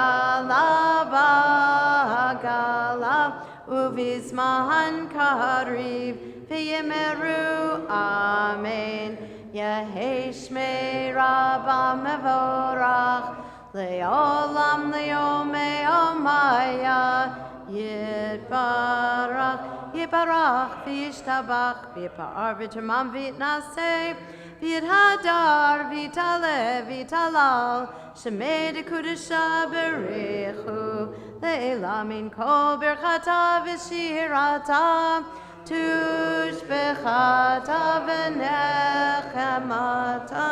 uv'izman kariv v'yimeru amen Yehei shmei rabbah mevorach Le'olam le'omei omaya Yitbarach v'yishtabach V'yipar v'termam v'yitnaseh V'yithadar v'yitaleh Shemei dekudesha berichu Le'ela min kol birchata v'shirata Tushbechata v'nechemata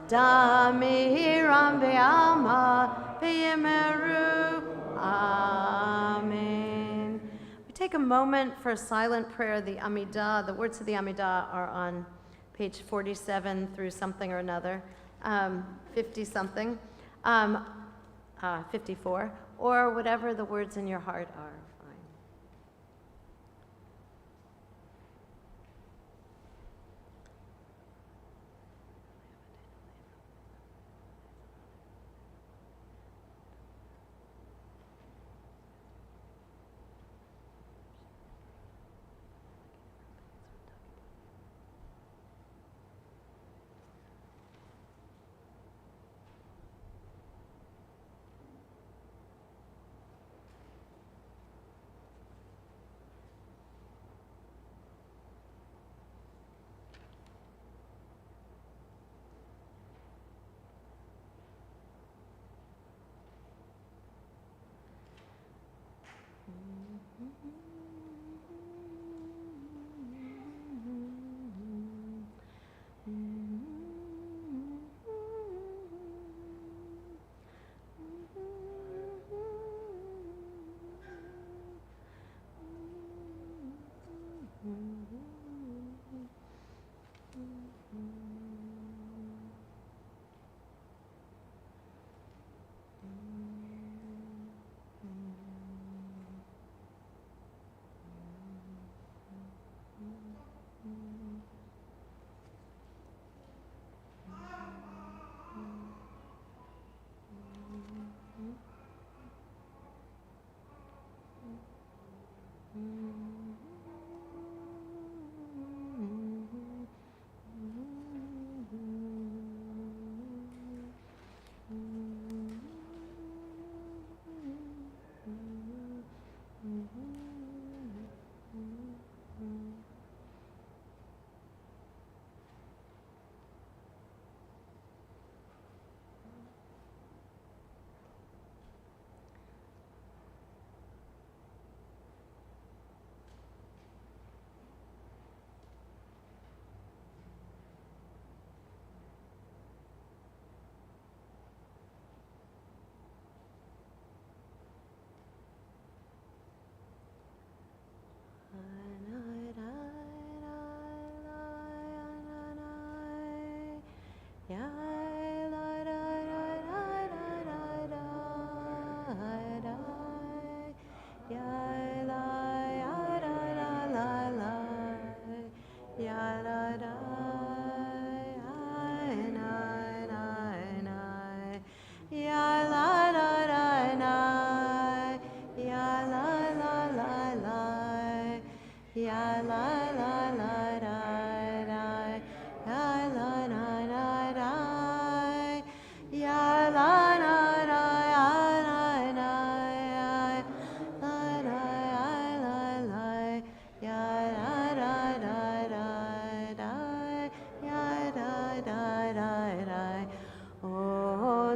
Damiram be'alma be'yemeru. Amen. We take a moment for silent prayer, the Amidah. The words of the Amidah are on page 47 through something or another, 50-something, 54, or whatever the words in your heart are.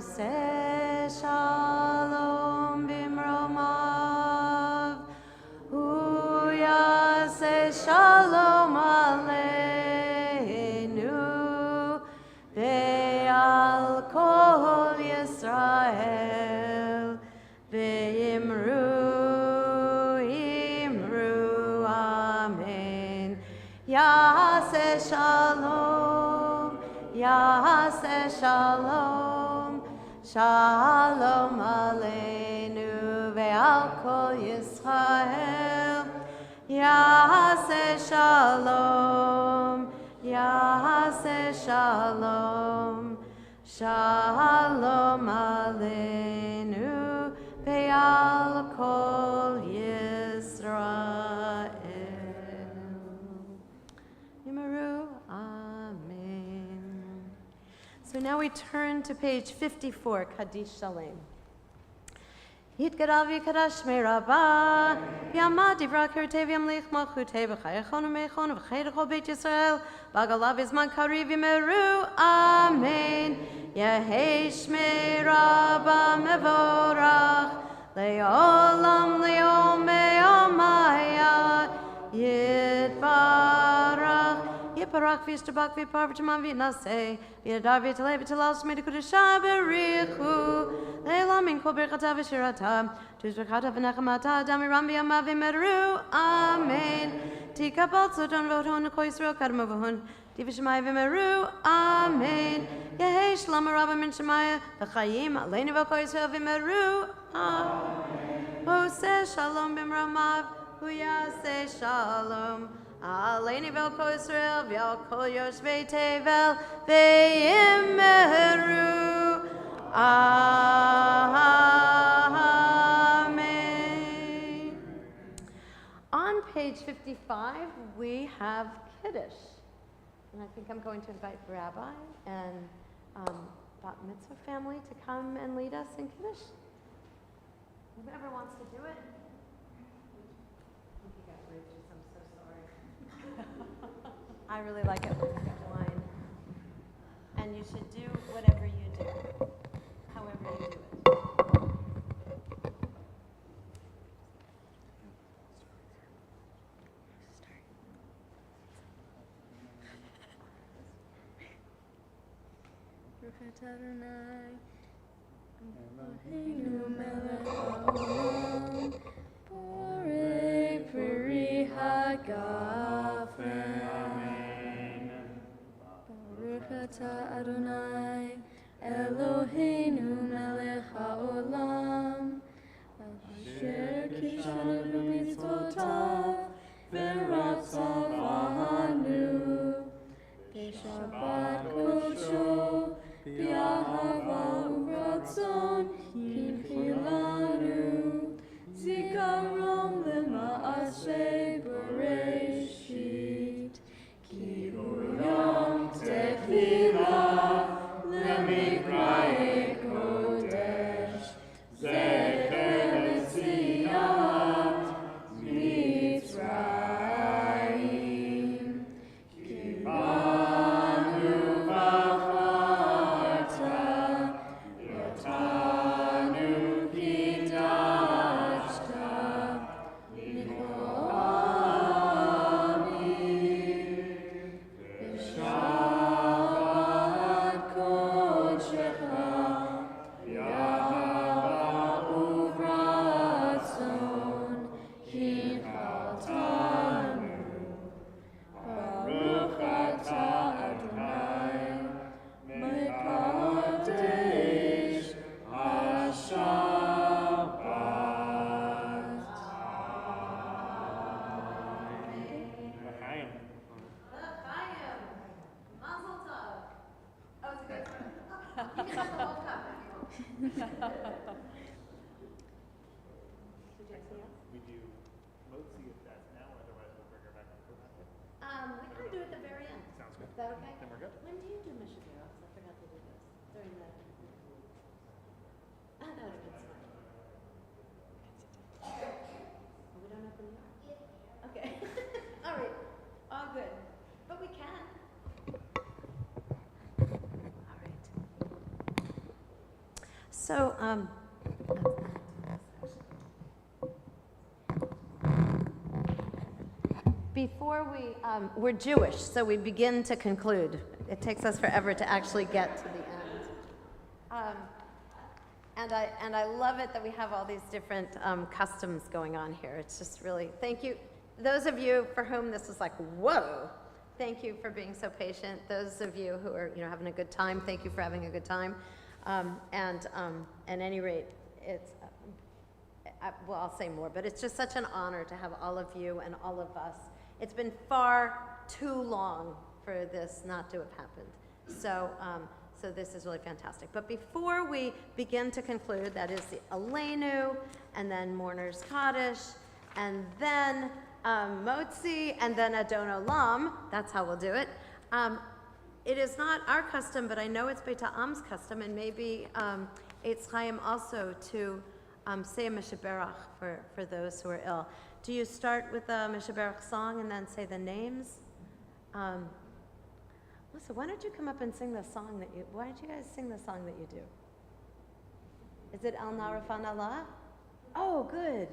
Yaseh Shalom Bimromav. Hu Yaseh Shalom Aleinu Ve'al Kol Yisrael Ve'imru Amen. Yaseh Shalom, Yaseh Shalom, Shalom Aleinu ve'al Kol Yisrael. Yaseh Shalom, Yaseh Shalom, Shalom Aleinu ve'al Kol Yisrael. Amen. So now we turn to page 54, Kaddish Shalem. Yitgadav yikadash me rabba, yamad divra kirtev yamlich malchute v'chayachon u'mechon v'chayachol beit Yisrael, bagalav izman kariv yimeru, amen. Yehesh me rabba mevorach, le'olam le'om me'omaya, yitbarach, Yiparach v'yishtabach v'yipar v'tamam v'yinaseh v'yadar v'yitalei v'ytalal shmei d'kudusha b'richu le'elam min kol birchata v'shirata tuzbechata v'nechamata adam v'ram v'yamav v'meru amen tikabal tzodon v'oton kol Yisrael kadma v'hon div'shemai v'meru amen Yehei shlama rabba min shemaya v'chayim aleinu v'kol Yisrael v'meru amen Hoseh shalom b'mramav hu yaseh shalom Aleini vel kol Yisrael, vel kol yoshvei tevel, ve'yimeru. Amen. On page 55, we have Kiddush. And I think I'm going to invite Rabbi and Bat Mitzvah family to come and lead us in Kiddush. Whoever wants to do it. I really like it when you get wine. And you should do whatever you do, however you do it. Adonai, Eloheinu melech haolam, borei peri hagafen. Baruch atah Adonai, Eloheinu melech haolam, asher kishanu b'mitzvotav, v'ratzavanu, b'shabbat kodsho, B'ahava u'ratzon kinchilanu, zikaron lema'aseh bereshit, ki hu yom tefillah lemikra'ei kodesh, zecher l'tziat Mitzrayim, ki banu We do motzi if that's now, otherwise we'll bring her back up for that. We can do it at the very end. Sounds good. Is that okay? Then we're good. When do you do Mishabura? Because I forgot to do this during the. That would have been smart. Oh, we don't open the ark? Okay. All right. All good. But we can. All right. So, before we're Jewish, so we begin to conclude. It takes us forever to actually get to the end. And I love it that we have all these different customs going on here. It's just really, thank you. Those of you for whom this is like, whoa, thank you for being so patient. Those of you who are, having a good time, thank you for having a good time. At any rate, it's, well, I'll say more, but it's just such an honor to have all of you and all of us. It's been far too long for this not to have happened. So, so this is really fantastic. But before we begin to conclude, that is the Aleinu, and then Mourner's Kaddish, and then Motzi, and then Adon Olam. That's how we'll do it. It is not our custom, but I know it's Beit Ha'am's custom, and maybe Eitz Chaim also, to say a Mishaberach for those who are ill. Do you start with a Mishaberach song and then say the names? Listen, why don't you come up and sing the song why don't you guys sing the song that you do? Is it El Narafan Allah? Oh, good.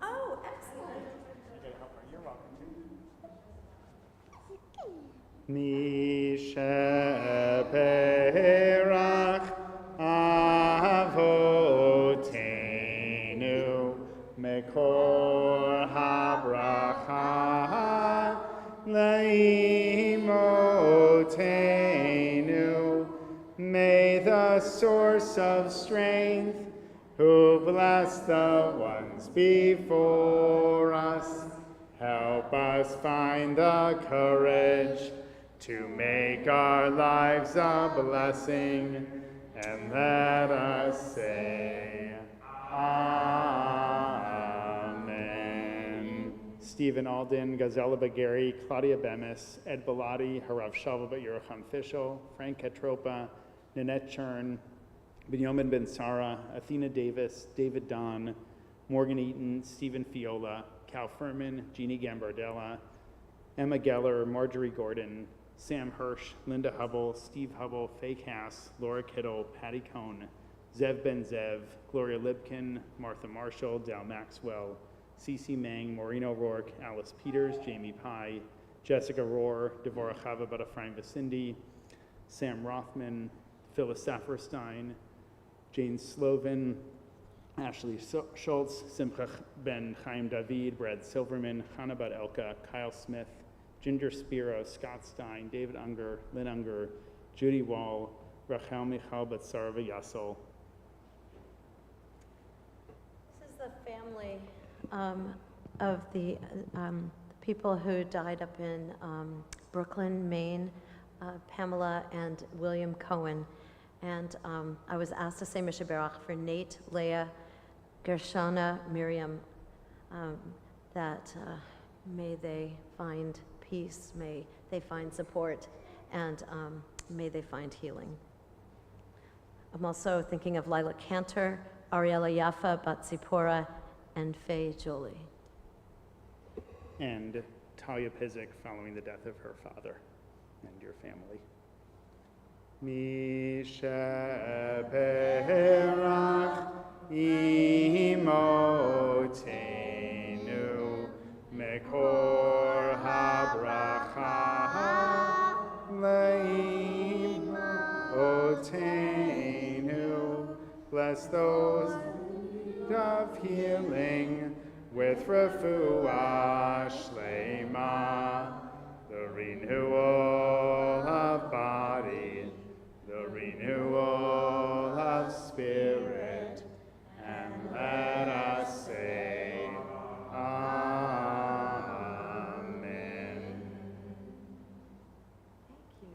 Oh, excellent. Okay, helper, you're welcome to. Mishaperach avotenu mekor habracha leimotenu. May the source of strength, who bless the ones before us, help us find the courage to make our lives a blessing, and let us say, Amen. Stephen Alden, Gazella Bagari, Claudia Bemis, Ed Bellotti, Harav Shalva Bat Yerucham Fischel, Frank Ketropa, Nanette Chern, Benjamin Ben Sara, Athena Davis, David Don, Morgan Eaton, Stephen Fiola, Cal Furman, Jeannie Gambardella, Emma Geller, Marjorie Gordon, Sam Hirsch, Linda Hubble, Steve Hubble, Faye Cass, Laura Kittle, Patty Cohn, Zev Ben Zev, Gloria Lipkin, Martha Marshall, Dal Maxwell, Cece Mang, Maureen O'Rourke, Alice Peters, Jamie Pye, Jessica Rohr, Devorah Chava Butterfrine Vicindi, Sam Rothman, Phyllis Saferstein, Jane Slovin, Ashley Schultz, Simcha Ben Chaim David, Brad Silverman, Hannah Bat Elka, Kyle Smith, Ginger Spiro, Scott Stein, David Unger, Lynn Unger, Judy Wall, Rachel Michal Bat Sarva Yassel. This is the family of the people who died up in Brooklyn, Maine, Pamela and William Cohen. And I was asked to say Mishaberach for Nate, Leah, Gershona, Miriam, that may they find peace, may they find support, and may they find healing. I'm also thinking of Lila Cantor, Ariella Yaffa, Batsipora, and Faye Jolie. And Talia Pizik following the death of her father and your family. Mishaperach imotenu mekor habracha leimotenu. Bless those of healing with refuah shlema, the renewal of body, the renewal of spirit, and let us say, Amen. Thank you.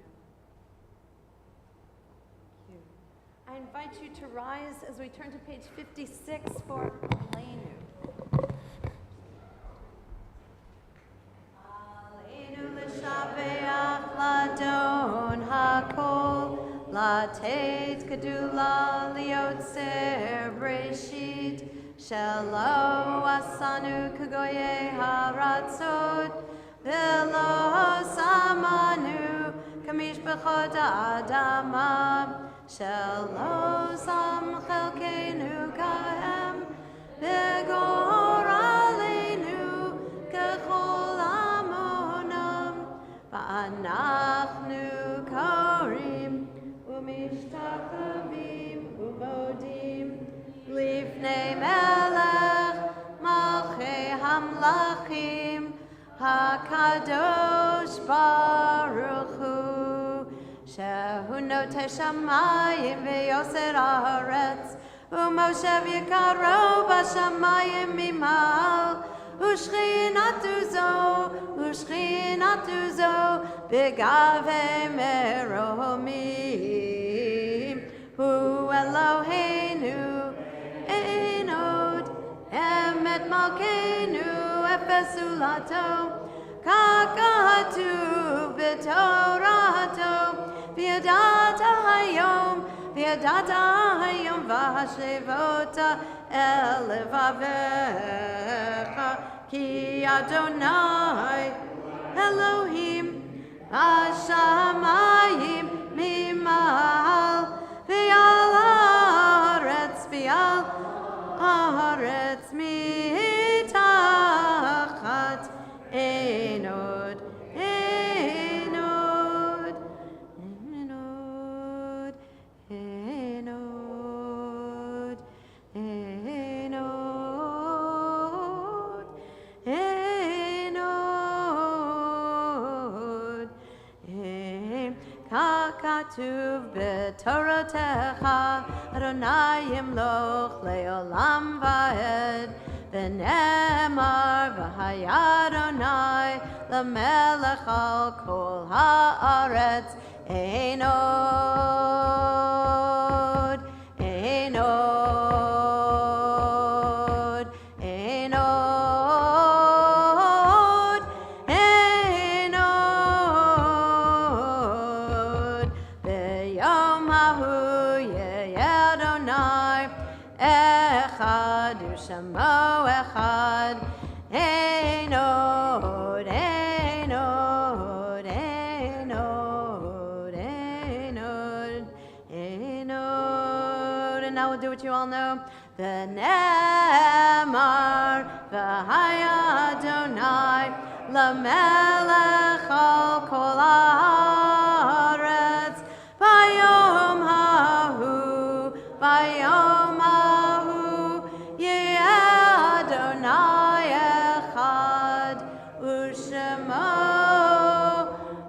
I invite you to rise as we turn to page 56 for Aleinu. Aleinu l'shabeach ladon hakol, latet gedula liotzer breshit, שלא עשנו כגויי הארצות, ולא שמנו כמשפחות האדמה, שלא שם חלקנו כהם, וגורלנו ככל עמונם, ואנחנו קוראים ומשתחווים ומודים לפני מלך מלכי המלכים הקדוש ברוך הוא, שהוא נוטה שמיים ויוסר הארץ, ומושב יקרו בשמיים ממעל, ושכינתו זו בגבי מרומים. הוא אלוהינו אין עוד, אמת מלכנו אפס זולתו, כך כתוב בתורתו, וידעת היום והשבות אל לבביך, כי אדוני אלוהים השמיים ממעל, ועל הארץ מתחת, אין עוד, אין עוד, אין עוד, אין עוד, אין עוד, אין עוד, אין. כך כתוב בתורתך, אדוני ימלוך לעולם ועד, ונאמר והיה אדוני למלך על כל הארץ, אין עוד, אין עוד, אין עוד, אין עוד, ביום ההוא יהיה אדוני אחד ושמו אחד, אין עוד, אין עוד, אין עוד, אין עוד, אין עוד. And now we'll do what you all know. ונאמר והיה אדוני למלך על כל הארץ, ביום ההוא, ביום ההוא, יהיה אדוני אחד, ושמו,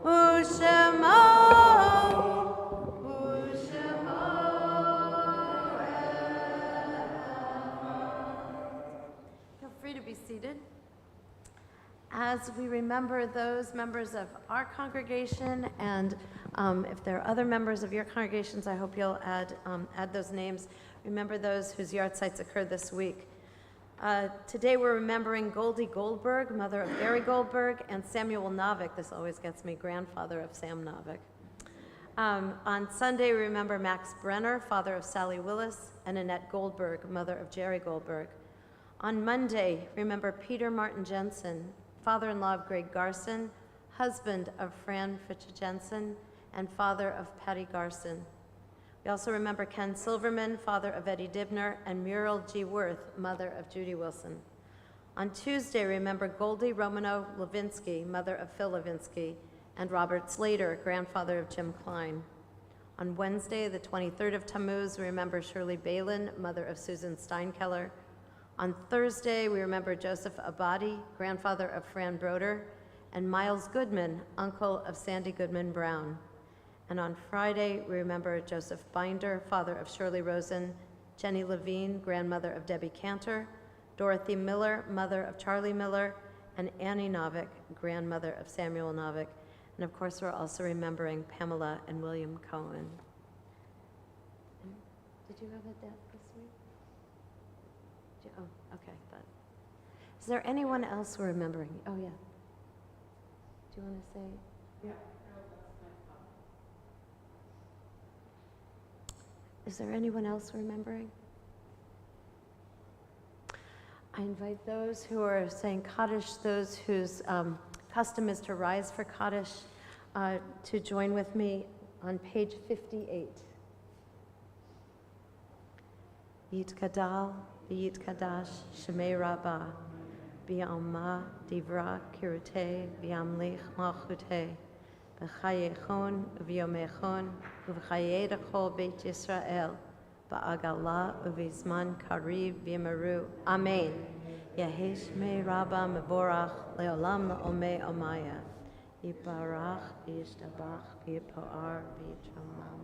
ושמו, ושמו Feel free to be seated. As we remember those members of our congregation, and if there are other members of your congregations, I hope you'll add those names. Remember those whose yard sites occurred this week. Today we're remembering Goldie Goldberg, mother of Gary Goldberg, and Samuel Novick. This always gets me, grandfather of Sam Novick. On Sunday we remember Max Brenner, father of Sally Willis, and Annette Goldberg, mother of Jerry Goldberg. On Monday, remember Peter Martin Jensen, father-in-law of Greg Garson, husband of Fran Fitch Jensen, and father of Patty Garson. We also remember Ken Silverman, father of Eddie Dibner, and Muriel G. Worth, mother of Judy Wilson. On Tuesday, remember Goldie Romano Levinsky, mother of Phil Levinsky, and Robert Slater, grandfather of Jim Klein. On Wednesday, the 23rd of Tammuz, we remember Shirley Balin, mother of Susan Steinkeller. On Thursday, we remember Joseph Abadi, grandfather of Fran Broder, and Miles Goodman, uncle of Sandy Goodman Brown. And on Friday, we remember Joseph Binder, father of Shirley Rosen, Jenny Levine, grandmother of Debbie Cantor, Dorothy Miller, mother of Charlie Miller, and Annie Novick, grandmother of Samuel Novick. And of course, we're also remembering Pamela and William Cohen. Did you have a death this week? Oh, okay. Is there anyone else we're remembering? Oh, yeah. Do you want to say? Yeah. Is there anyone else we're remembering? I invite those who are saying Kaddish, those whose custom is to rise for Kaddish, to join with me on page 58. Yitkadal, Yitkadash, Shemei Rabbah, Bi'alma, Divra, Kirute, Bi'amlich, Malchute, B'chayechon, V'yomechon, V'chayedachol Beit Yisrael, Ba'agala, Uvizman, Kariv, V'yamaru. Amen. Yehesh me Rabbah Mevorach, Leolam La'omei Omaya. Yibarach, V'yishtabach, V'yipoar, V'yitramam,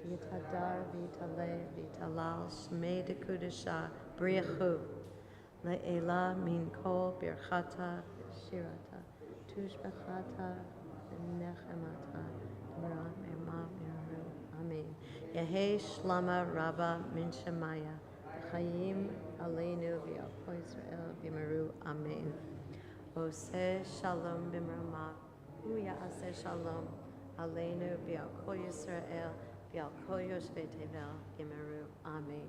V'yitadar, V'yitaleh, V'yitalal, Shmei Dekudesha, Briachu, Le'ela min kol birchata, Shirata, Tushbechata, Nechemata, Dmara, Merma, Meru. Amen. Yehesh Shlama Rabba Min Shemaya, Chaim Aleinu V'Yalko Yisrael V'Meru. Amen. Oseh Shalom B'Mrama, U'Ya'aseh Shalom Aleinu V'Yalko Yisrael V'Yalko Yoshvei Tevel V'Meru. Amen.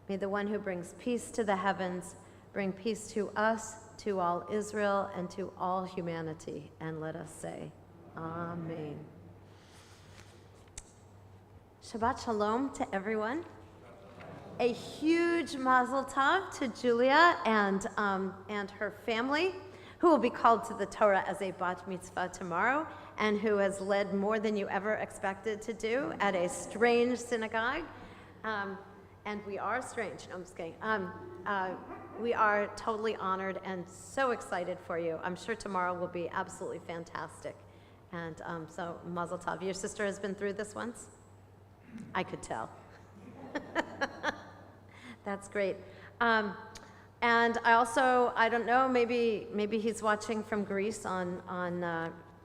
May the one who brings peace to the heavens bring peace to us, to all Israel, and to all humanity. And let us say, Amen. Shabbat Shalom to everyone. A huge mazel tov to Julia and her family, who will be called to the Torah as a bat mitzvah tomorrow, and who has led more than you ever expected to do at a strange synagogue. And we are strange. No, I'm just kidding. We are totally honored and so excited for you. I'm sure tomorrow will be absolutely fantastic. And so mazel tov. Your sister has been through this once? I could tell. That's great. And I also, I don't know, maybe he's watching from Greece on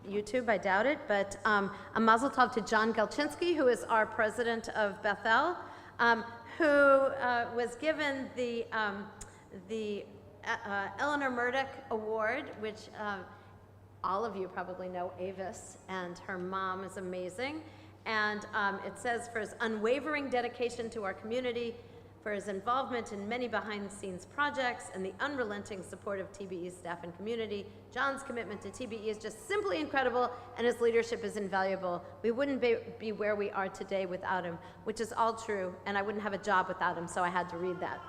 YouTube, I doubt it, but a mazel tov to John Galchinsky, who is our president of Bethel, who was given the Eleanor Murdoch Award, which all of you probably know Avis, and her mom is amazing. And it says, for his unwavering dedication to our community, for his involvement in many behind-the-scenes projects, and the unrelenting support of TBE's staff and community, John's commitment to TBE is just simply incredible, and his leadership is invaluable. We wouldn't be where we are today without him, which is all true, and I wouldn't have a job without him, so I had to read that.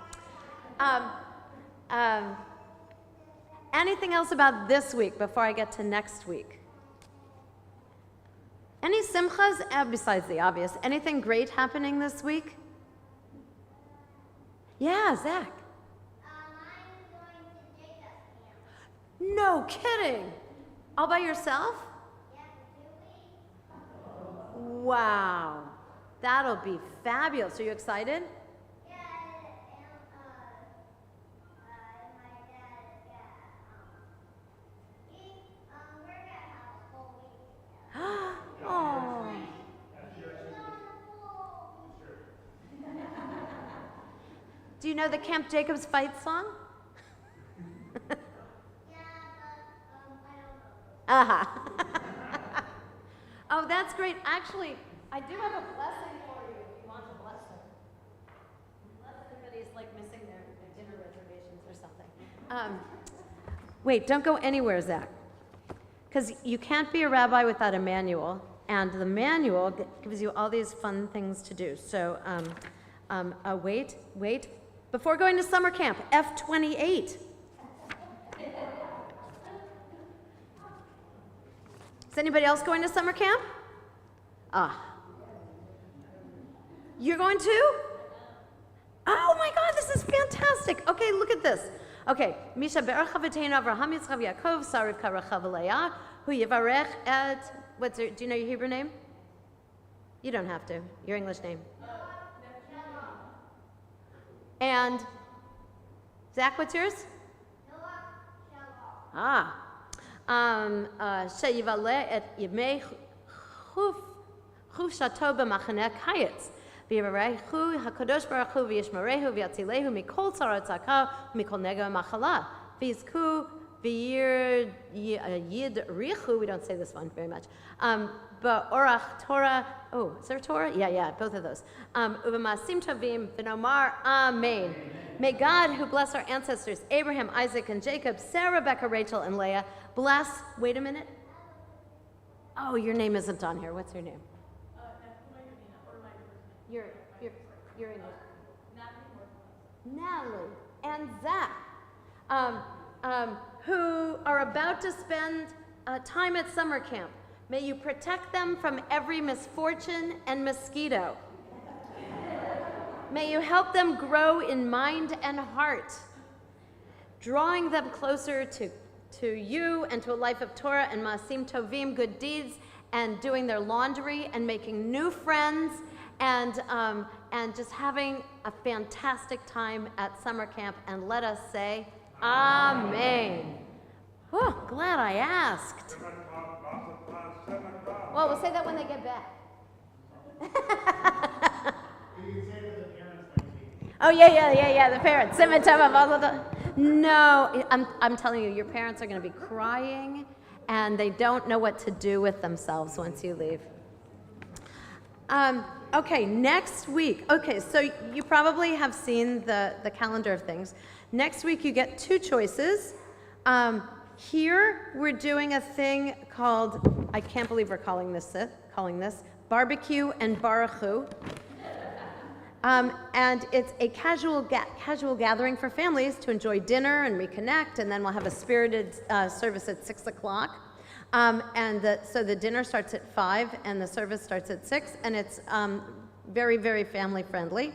Anything else about this week before I get to next week? Any simchas, besides the obvious? Anything great happening this week? Yeah, Zach. I'm going to Jacob's camp. No kidding. All by yourself? Yeah, for 2 weeks. Wow. That'll be fabulous. Are you excited? Yeah, and my dad, we're gonna have a whole week together. Oh. Do you know the Camp Jacob's Fight song? Yeah, but I don't know. Uh-huh. Oh, that's great. Actually, I do have a blessing for you if you want a blessing. Unless anybody's like missing their dinner reservations or something. Wait, don't go anywhere, Zach. Because you can't be a rabbi without a manual, and the manual gives you all these fun things to do. So, wait. Before going to summer camp, F28. Is anybody else going to summer camp? You're going too? Oh my God, this is fantastic. Okay, look at this. Okay, Misha be'er chaveteinu Avraham Yitzchak Yaakov Sarivka Rachav Leah Hu Yivarech et. Do you know your Hebrew name? You don't have to. Your English name. And Zach, what's yours? Sheyivale et yimei chufshato b'machaneh kayetz. V'yivarechu hakadosh baruch hu v'yishmerehu v'yatzilehu mikol tzarot tzaka mikol nega machala. V'yizku v'yir yid richu, we don't say this one very much, but orach Torah, oh, is there Torah? Yeah, both of those. Uv'masim tovim v'nomar amen. May God, who blessed our ancestors, Abraham, Isaac, and Jacob, Sarah, Rebecca, Rachel, and Leah, bless, wait a minute. Oh, your name isn't on here. What's your name? Your English. Natalie and Zach, who are about to spend time at summer camp. May you protect them from every misfortune and mosquito. May you help them grow in mind and heart, drawing them closer to you and to a life of Torah and Maasim Tovim, good deeds, and doing their laundry and making new friends and just having a fantastic time at summer camp. And let us say, Amen. Oh, glad I asked. Well, we'll say that when they get back. Oh, yeah, the parents. No, I'm telling you, your parents are going to be crying, and they don't know what to do with themselves once you leave. Okay, next week. Okay, so you probably have seen the calendar of things. Next week, you get two choices. Here, we're doing a thing called, I can't believe we're calling this barbecue and barachu. And it's a casual gathering for families to enjoy dinner and reconnect, and then we'll have a spirited service at 6 o'clock. So the dinner starts at 5 and the service starts at 6, and it's very, very family friendly.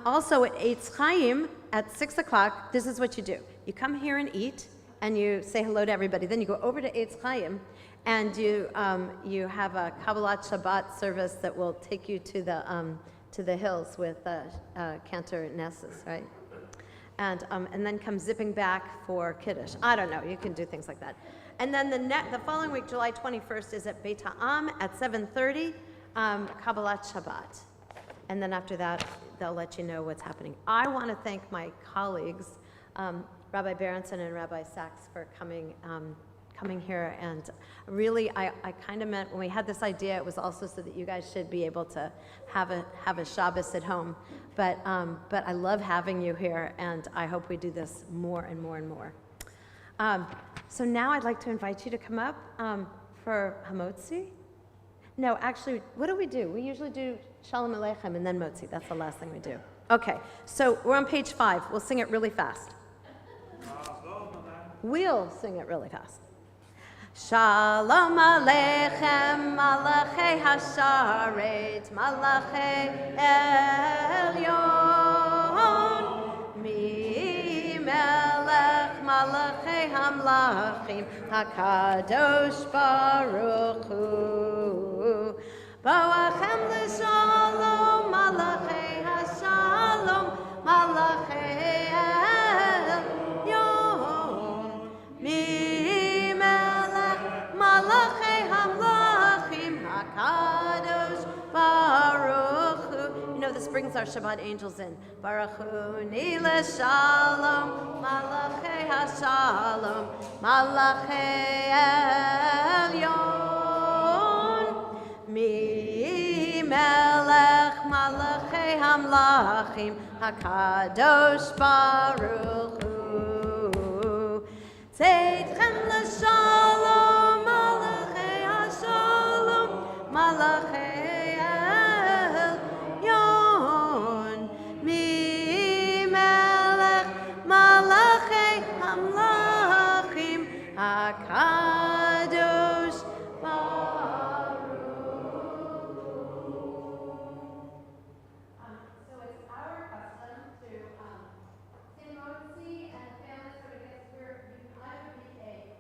Also at Eitz Chaim at 6 o'clock, this is what you do. You come here and eat, and you say hello to everybody. Then you go over to Eitz Chaim, and you have a Kabbalat Shabbat service that will take you to the hills with Cantor Nessus, right? And then come zipping back for Kiddush. I don't know, you can do things like that. And then the following week, July 21st, is at Beit Ha'am at 7:30, Kabbalat Shabbat. And then after that, they'll let you know what's happening. I want to thank my colleagues, Rabbi Berenson and Rabbi Sachs, for coming here. And really, I kind of meant, when we had this idea, it was also so that you guys should be able to have a Shabbos at home. But I love having you here, and I hope we do this more and more and more. So now I'd like to invite you to come up for Hamotzi. No, actually, what do? We usually do Shalom Aleichem and then Motzi. That's the last thing we do. Okay, so we're on page 5. We'll sing it really fast. We'll sing it really fast. Shalom Aleichem, Malachei Hasharet, Malachei Elyon, Mi Melech Malachei Hamlachim, HaKadosh Baruch Hu, Boachem L'Shalom, Malachei Hashalom, Malachei Elyon, Mi Melech Malachei Hamlachim, HaKadosh Baruch Hu. You know, this brings our Shabbat angels in. Baruch Hu Nile Shalom, Malachei Hashalom, Malachei Elyon, Mi Melech Malachei Hamlachim, HaKadosh Baruch Hu. Tzedchem l'shalom, Malachei Hashalom, Malachei Elyon, Mi Melech Malachei Hamlachim, HaKadosh Baruch. So it's our custom to sing Motzi and families sort of get where you can either be a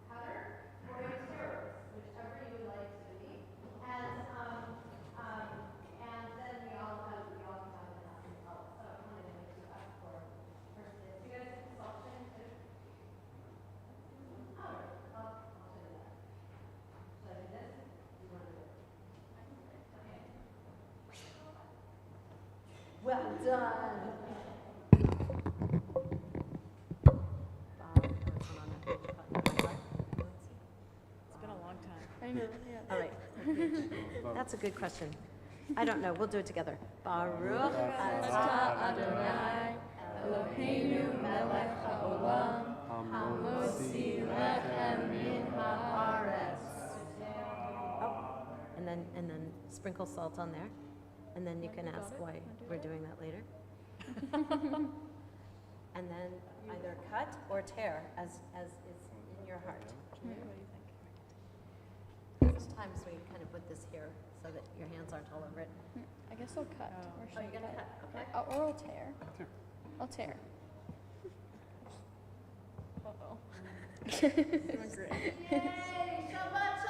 cutter or a terrorist, whichever you would like to be. And then we all have the custom color. So I wanted to make you up for first dibs. You guys can self sing too. All right, I'll show you that. Should I do this? You want to do it? Okay. Well done. All right. That's a good question. I don't know. We'll do it together. Baruch atah Adonai Eloheinu melech haolam hamotzi lechem min haaretz. Oh, and then sprinkle salt on there, and then you can ask why we're doing that later. And then either cut or tear as is in your heart. Sometimes we kind of put this here so that your hands aren't all over it. I guess I'll cut. Or should You're I gonna cut? cut, okay. Or I'll tear. I'll tear. Uh-oh.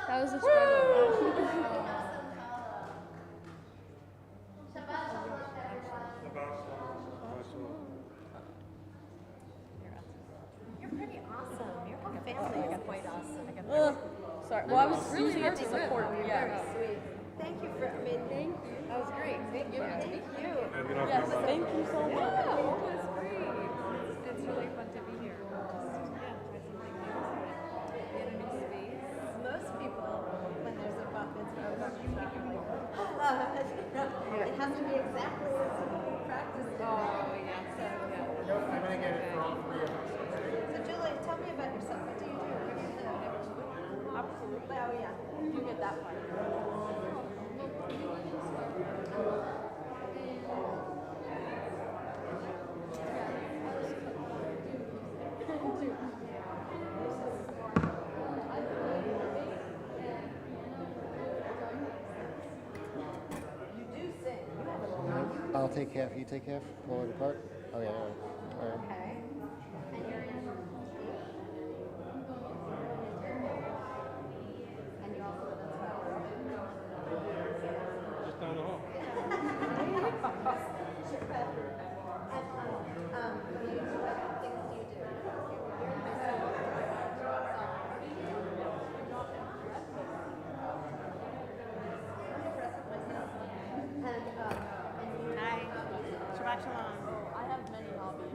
That was a struggle. You're pretty awesome. Your whole family is quite awesome. Sorry. Well, I was really using it to support you. Very sweet. Thank you for, thank you. That was great. Thank you. Thank you. Yes, thank you so much. Yeah, it was great. It's really fun to be here. Just, try something new. Get a new space. Most people, when there's a bat mitzvah or bar mitzvah, are like, it has to be exactly as you practiced it. Oh, yeah. So, yeah. I'm gonna get it for all three of us. So Julie, tell me about yourself. What do you do? What do you do? Absolutely. Oh yeah. You get that part. You do sing. You have a I'll take half. You take half. Pull it apart. Oh yeah. All right. okay. And you're in. And you also live in Seattle. Just down the hall. What things do you do? You're in high school. Hi. Shabbat shalom. I have many hobbies.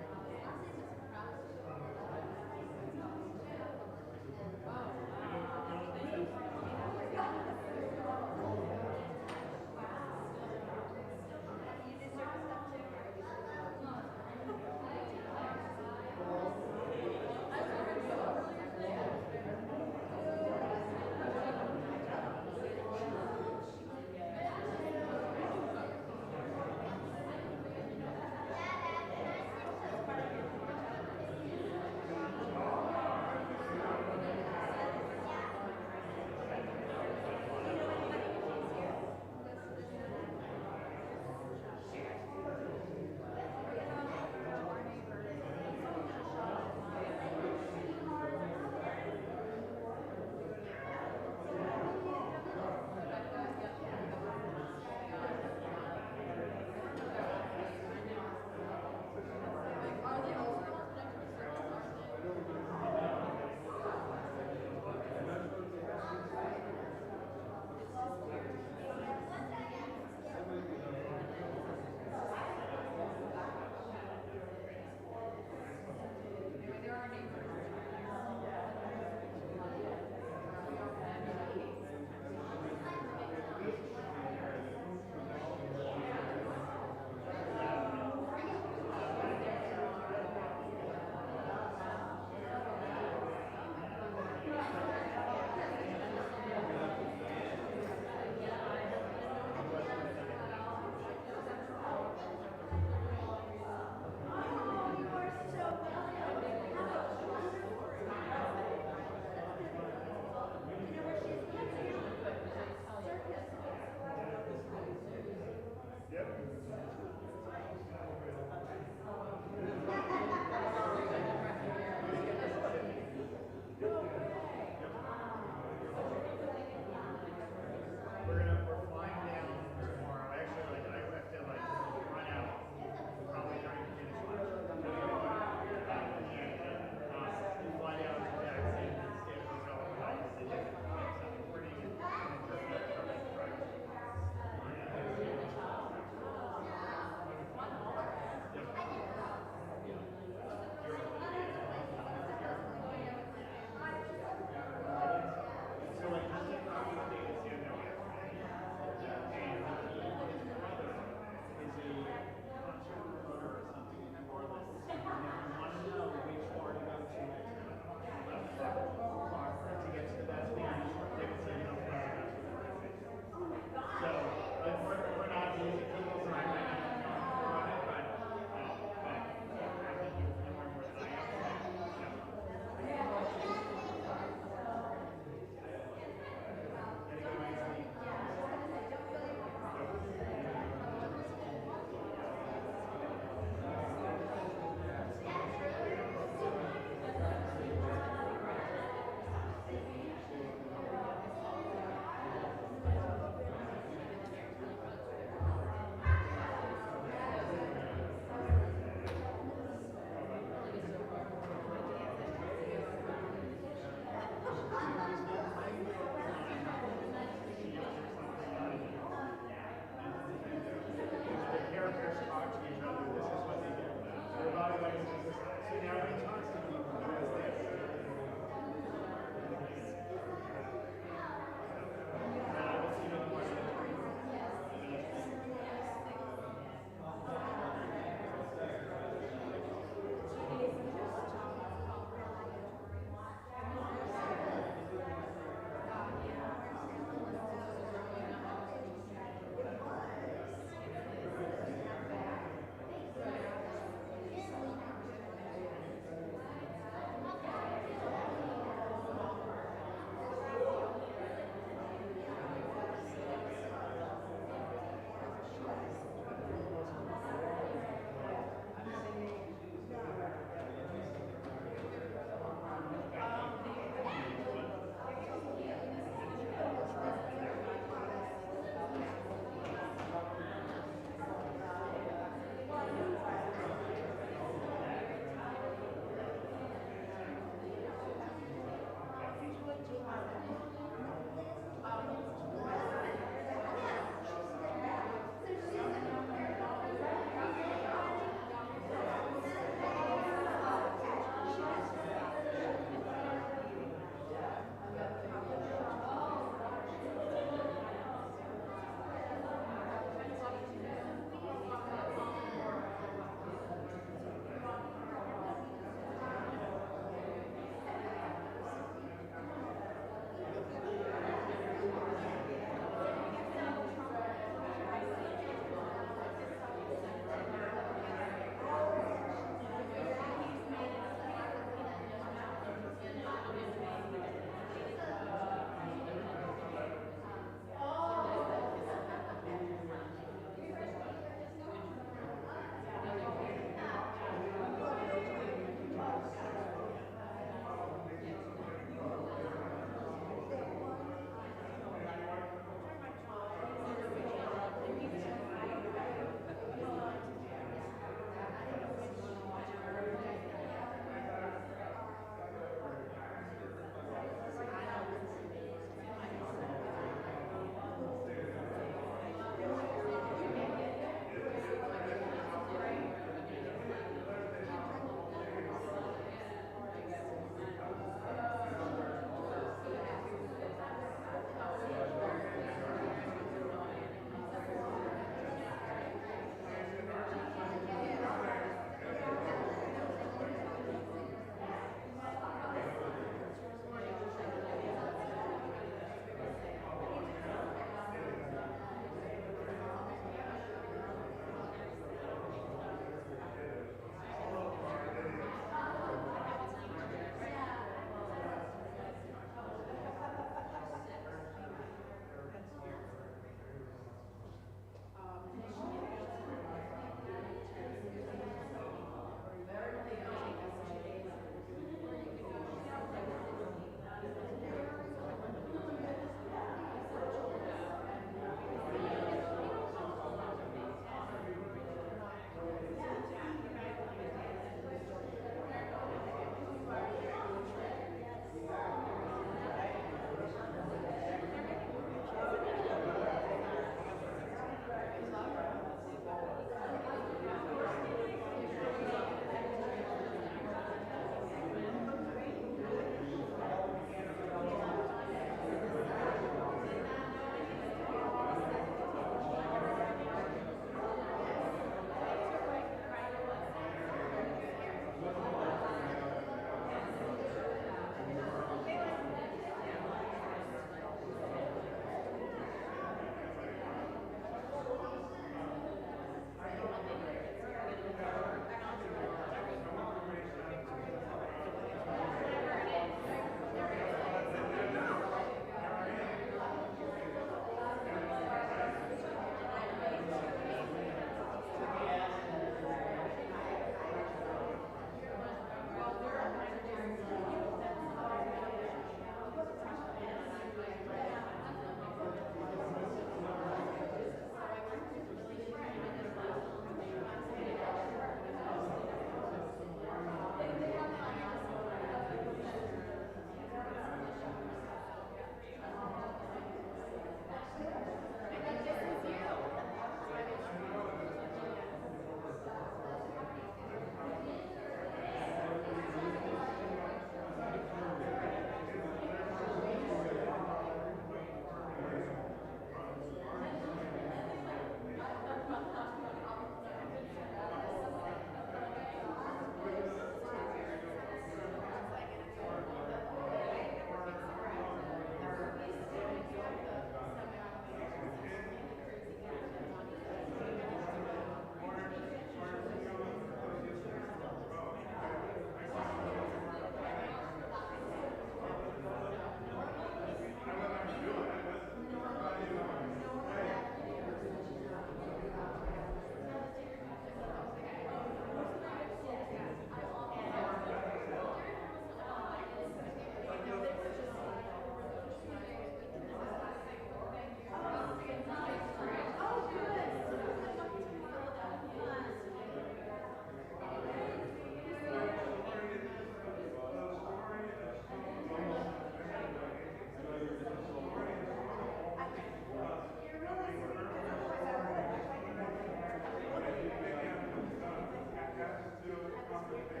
Thank you.